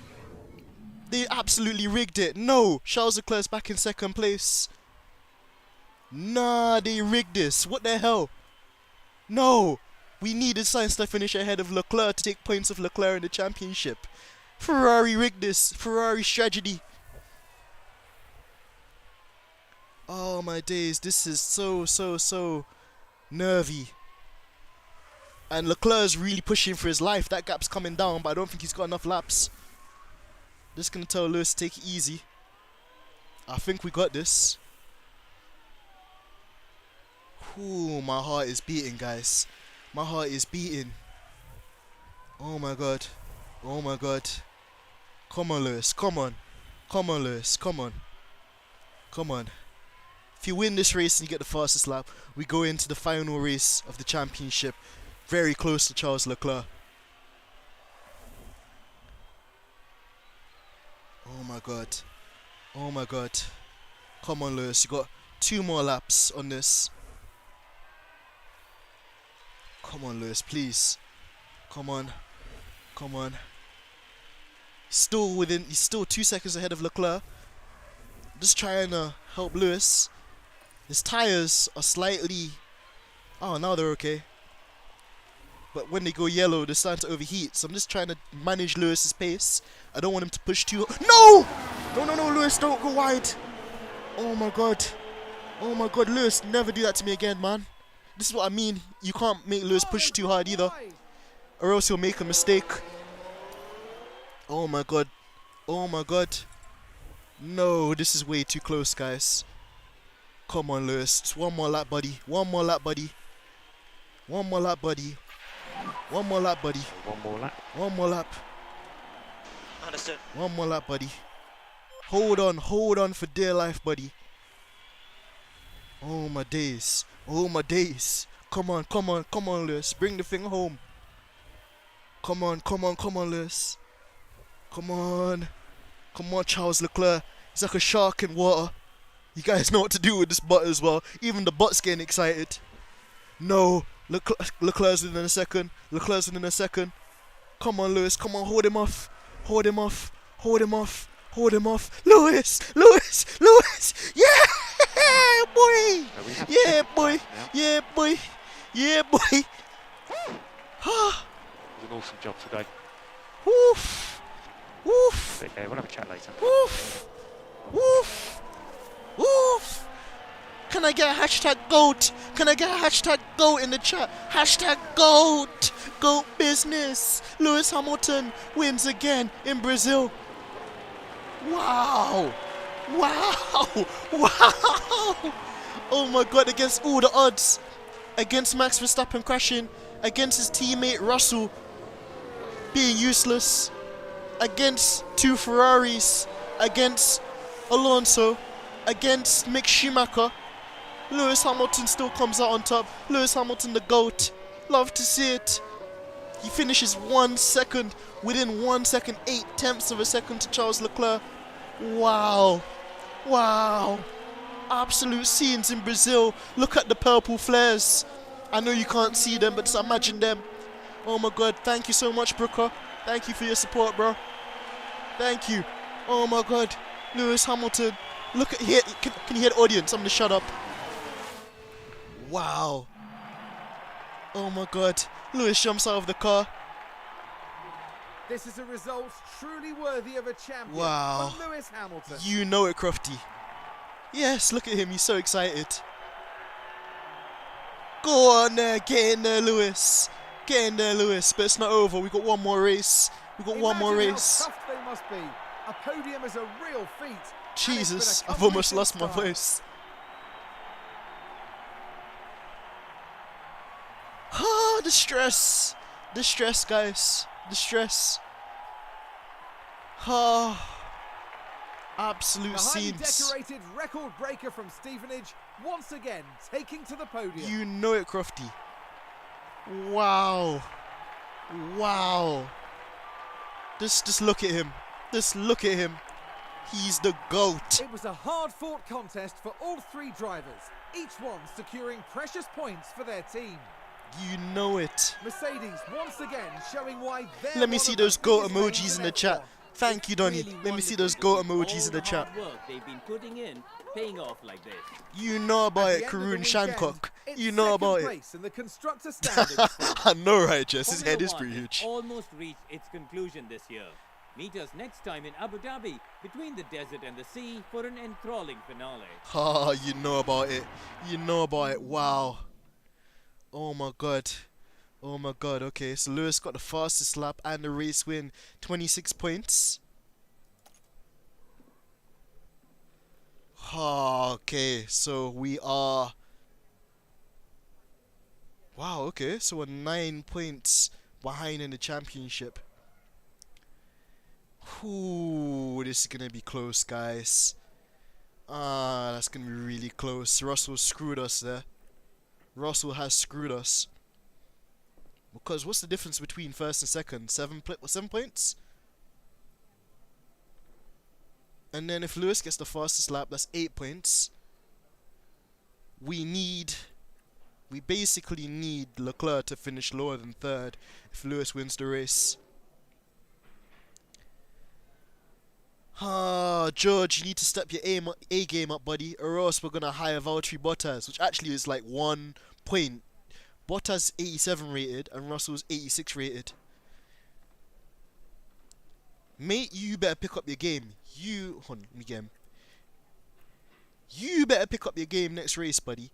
They absolutely rigged it. No, Charles Leclerc's back in second place. Nah, they rigged this. What the hell? No, we needed Sainz to finish ahead of Leclerc to take points of Leclerc in the championship. Ferrari rigged this. Ferrari's tragedy. Oh my days, this is so nervy. And Leclerc's really pushing for his life. That gap's coming down, but I don't think he's got enough laps. Just gonna tell Lewis to take it easy. I think we got this. Ooh, my heart is beating, guys. My heart is beating. Oh my god. Oh my god. Come on, Lewis. Come on. Come on, Lewis. Come on. Come on. If you win this race and you get the fastest lap, we go into the final race of the championship. Very close to Charles Leclerc. Oh my god. Oh my god. Come on, Lewis. You got 2 more laps on this. Come on, Lewis, please. Come on. Come on. He's still 2 seconds ahead of Leclerc. Just trying to help Lewis. His tires are slightly... Oh, now they're okay. But when they go yellow, they're starting to overheat. So I'm just trying to manage Lewis's pace. I don't want him to push too... No! No, Lewis, don't go wide. Oh my god. Oh my god, Lewis, never do that to me again, man. This is what I mean. You can't make Lewis push too hard either, or else he'll make a mistake. Oh my god. Oh my god. No, this is way too close, guys. Come on, Lewis. Just 1 more lap, buddy. 1 more lap, buddy. 1 more lap, buddy. 1 more lap, buddy. 1 more lap. 1 more lap. Understood. 1 more lap, buddy. Hold on for dear life, buddy. Oh my days. Oh my days. Come on, Lewis. Bring the thing home. Come on, Lewis. Come on, Charles Leclerc. He's like a shark in water. You guys know what to do with this butt as well. Even the butt's getting excited. No, Leclerc's within a second. Leclerc's within a second. Come on, Lewis. Come on, hold him off. Hold him off. Hold him off. Hold him off. Lewis. Yeah, boy. Yeah, boy. Yeah, boy. Yeah, boy. It was an awesome job today. Woof. Woof. But, we'll have a chat later. Woof. Woof. Woof. Can I get a hashtag GOAT? Can I get a hashtag GOAT in the chat? Hashtag GOAT. GOAT business. Lewis Hamilton wins again in Brazil. Wow. Wow. Wow. Oh my god, against all the odds. Against Max Verstappen crashing. Against his teammate Russell being useless. Against 2 Ferraris. Against Alonso. Against Mick Schumacher. Lewis Hamilton still comes out on top. Lewis Hamilton, the GOAT. Love to see it. He finishes 1 second, within 1 second, 8/10 of a second to Charles Leclerc. Wow. Wow. Absolute scenes in Brazil. Look at the purple flares. I know you can't see them, but just imagine them. Oh my god, thank you so much, Brooker. Thank you for your support, bro. Thank you. Oh my god. Lewis Hamilton. Look at here. Can you hear the audience? I'm gonna shut up. Wow. Oh my god. Lewis jumps out of the car. This is a result truly worthy of a champion. Wow. For Lewis Hamilton. You know it, Crofty. Yes, look at him. He's so excited. Go on there. Get in there, Lewis. Get in there, Lewis. But it's not over. We got 1 more race. We got 1 more Imagine race. how tough they must be. A podium is a real feat. Jesus, and it's been I've almost accomplished lost in my style. voice. Ah, the stress. The stress, guys. The stress. Ah. Absolute The highly scenes. decorated record breaker from Stevenage once again taking to the podium. You know it, Crofty. Wow. Wow. Just look at him. Just look at him. He's the GOAT. It was a hard-fought contest for all 3 drivers, each one securing precious points for their team. You know it. Mercedes once again showing why they're Let me one see of the those GOAT biggest names emojis in in the chat. F1. Thank you, Donny. Let me see those GOAT emojis in the chat. Work they've been putting in, paying off like this. You know about At it, the end of the Karun weekend, Shancock. it's You know about second it. place in the constructor standings. I know, right, Jess? His Formula head is One pretty has huge. almost reached its conclusion this year. Meet us next time in Abu Dhabi, between the desert and the sea, for an enthralling finale. Ah, you know about it. You know about it. Wow. Oh my god. Oh my god, okay, so Lewis got the fastest lap and the race win, 26 points. Okay, so we are... Wow, okay, so we're 9 points behind in the championship. Ooh, this is gonna be close, guys. That's gonna be really close. Russell screwed us there. Russell has screwed us. Because what's the difference between first and second? 7 points? And then if Lewis gets the fastest lap, that's 8 points. We basically need Leclerc to finish lower than third if Lewis wins the race. George, you need to step your A game up, buddy, or else we're gonna hire Valtteri Bottas, which actually is like 1 point. Bottas 87 rated and Russell's 86 rated. Mate, you better pick up your game. Hold on, let me get him. You better pick up your game next race, buddy.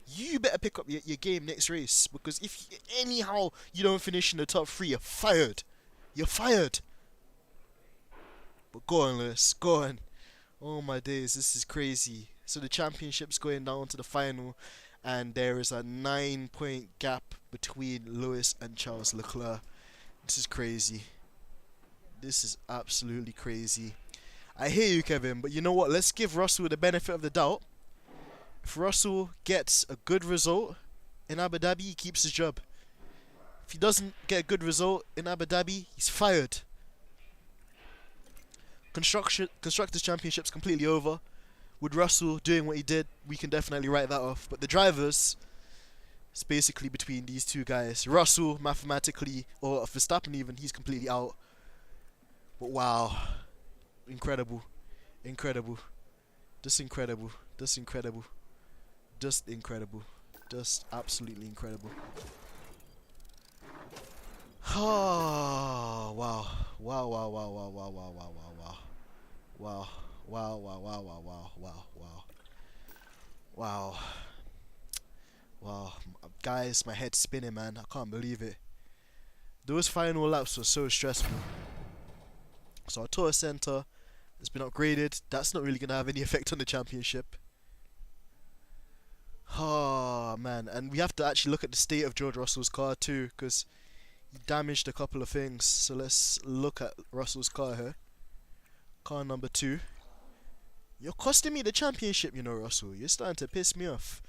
You better pick up your game next race, because if anyhow you don't finish in the top 3, you're fired. You're fired. But go on, Lewis. Go on. Oh my days, this is crazy. So the championship's going down to the final, and there is a 9-point gap between Lewis and Charles Leclerc. This is crazy. This is absolutely crazy. I hear you, Kevin, but you know what? Let's give Russell the benefit of the doubt. If Russell gets a good result in Abu Dhabi, he keeps his job. If he doesn't get a good result in Abu Dhabi, he's fired. Constructors' Championship's completely over. With Russell doing what he did, we can definitely write that off. But the drivers, it's basically between these two guys. Russell, mathematically, or Verstappen even, he's completely out. But wow. Incredible. Incredible. Just incredible. Just incredible. Just incredible. Just absolutely incredible. Oh, wow. Wow, wow, wow, wow, wow, wow, wow, wow, wow. Wow. Wow, wow, wow, wow, wow, wow, wow. Wow. Wow. Guys, my head's spinning, man. I can't believe it. Those final laps were so stressful. So our tour center has been upgraded. That's not really going to have any effect on the championship. Oh, man. And we have to actually look at the state of George Russell's car too, because he damaged a couple of things. So let's look at Russell's car here. Car number 2. You're costing me the championship, you know, Russell. You're starting to piss me off.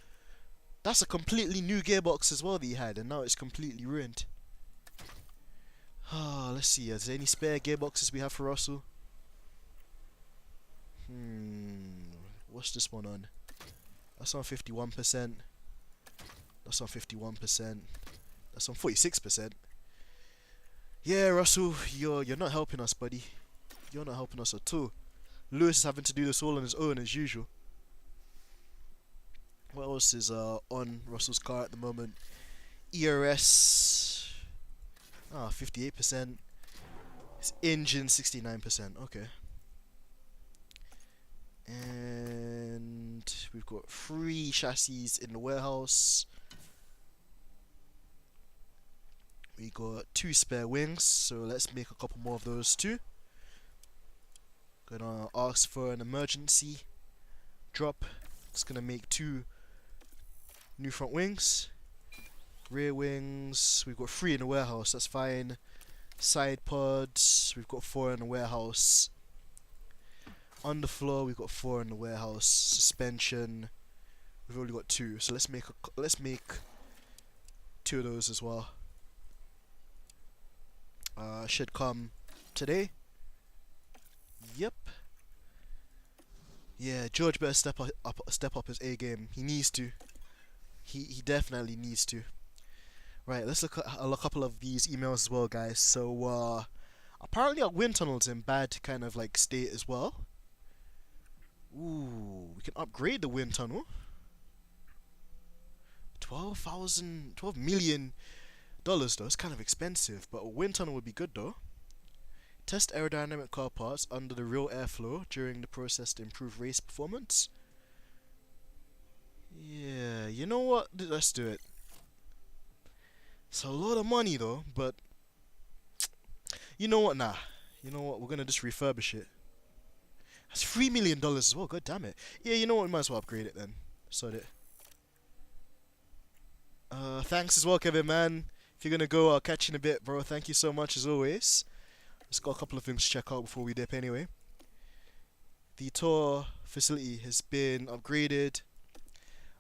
That's a completely new gearbox as well that he had, and now it's completely ruined. Let's see. Is there any spare gearboxes we have for Russell? What's this one on? That's on 51%. That's on 51%. That's on 46%. Yeah, Russell, you're not helping us, buddy. You're not helping us at all. Lewis is having to do this all on his own as usual. What else is on Russell's car at the moment? ERS 58%. His engine 69%. Okay. And we've got 3 chassis in the warehouse. We got 2 spare wings, so let's make a couple more of those too. Gonna ask for an emergency drop. It's gonna make 2 new front wings. Rear wings, we've got 3 in the warehouse, that's fine. Side pods, we've got 4 in the warehouse. On the floor, we've got 4 in the warehouse. Suspension, we've only got 2, so let's make 2 of those as well. Should come today. Yep. Yeah, George better step up his A game. He needs to. He definitely needs to. Right, let's look at a couple of these emails as well, guys. So apparently our wind tunnel's in bad kind of like state as well. Ooh, we can upgrade the wind tunnel. $12 million though. It's kind of expensive, but a wind tunnel would be good though. Test aerodynamic car parts under the real airflow during the process to improve race performance. Yeah, you know what? Let's do it. It's a lot of money though, but you know what? Nah. You know what? We're gonna just refurbish it. That's $3 million as well. God damn it. Yeah, you know what? We might as well upgrade it then. Sod it. Thanks as well, Kevin, man. If you're gonna go, I'll catch you in a bit, bro. Thank you so much as always. Just got a couple of things to check out before we dip anyway. The tour facility has been upgraded.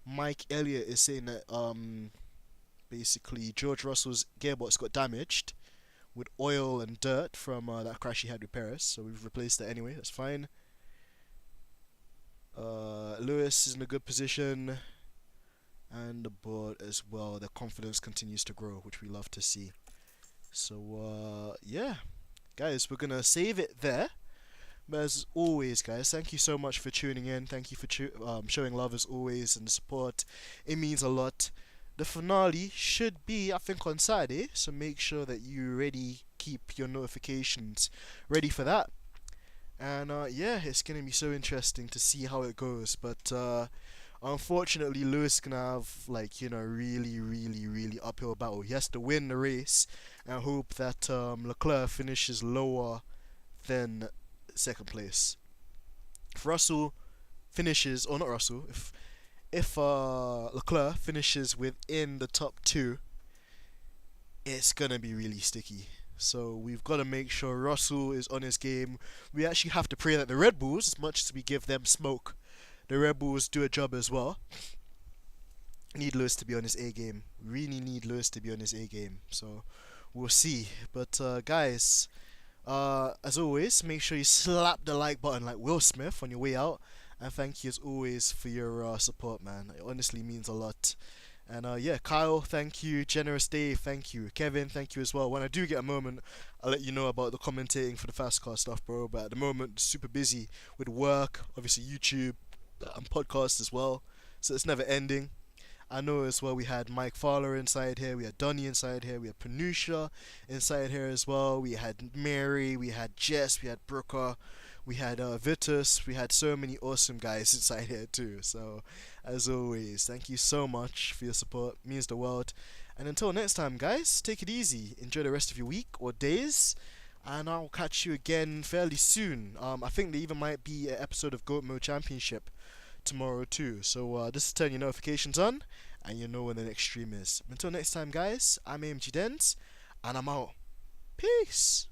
Mike Elliott is saying that basically George Russell's gearbox got damaged with oil and dirt from that crash he had with Paris, so we've replaced that anyway. That's fine. Lewis is in a good position, and the board as well. Their confidence continues to grow, which we love to see. So yeah, guys, we're gonna save it there. But as always, guys, thank you so much for tuning in. Thank you for showing love as always and the support. It means a lot. The finale should be, I think, on Saturday, so make sure that you keep your notifications ready for that. And yeah, it's gonna be so interesting to see how it goes. But unfortunately, Lewis is gonna have really uphill battle. He has to win the race and hope that Leclerc finishes lower than second place. If Russell finishes, or not Russell, if Leclerc finishes within the top 2, it's gonna be really sticky. So we've got to make sure Russell is on his game. We actually have to pray that the Red Bulls, as much as we give them smoke, the Red Bulls do a job as well. Need Lewis to be on his A game. Really need Lewis to be on his A game. So we'll see. But guys, as always, make sure you slap the like button like Will Smith on your way out. And thank you as always for your support, man. It honestly means a lot. And yeah, Kyle, thank you. Generous Dave, thank you. Kevin, thank you as well. When I do get a moment, I'll let you know about the commentating for the fast car stuff, bro. But at the moment, super busy with work, obviously YouTube and podcast as well. So it's never ending. I know as well we had Mike Fowler inside here, we had Donny inside here, we had Panusha inside here as well, we had Mary, we had Jess, we had Brooker, we had Vitus, we had so many awesome guys inside here too. So as always, thank you so much for your support, it means the world. And until next time, guys, take it easy, enjoy the rest of your week or days, and I'll catch you again fairly soon. I think there even might be an episode of Goat Mode Championship tomorrow too, so just turn your notifications on and you know when the next stream is. Until next time, guys, I'm AMG Dens and I'm out. Peace.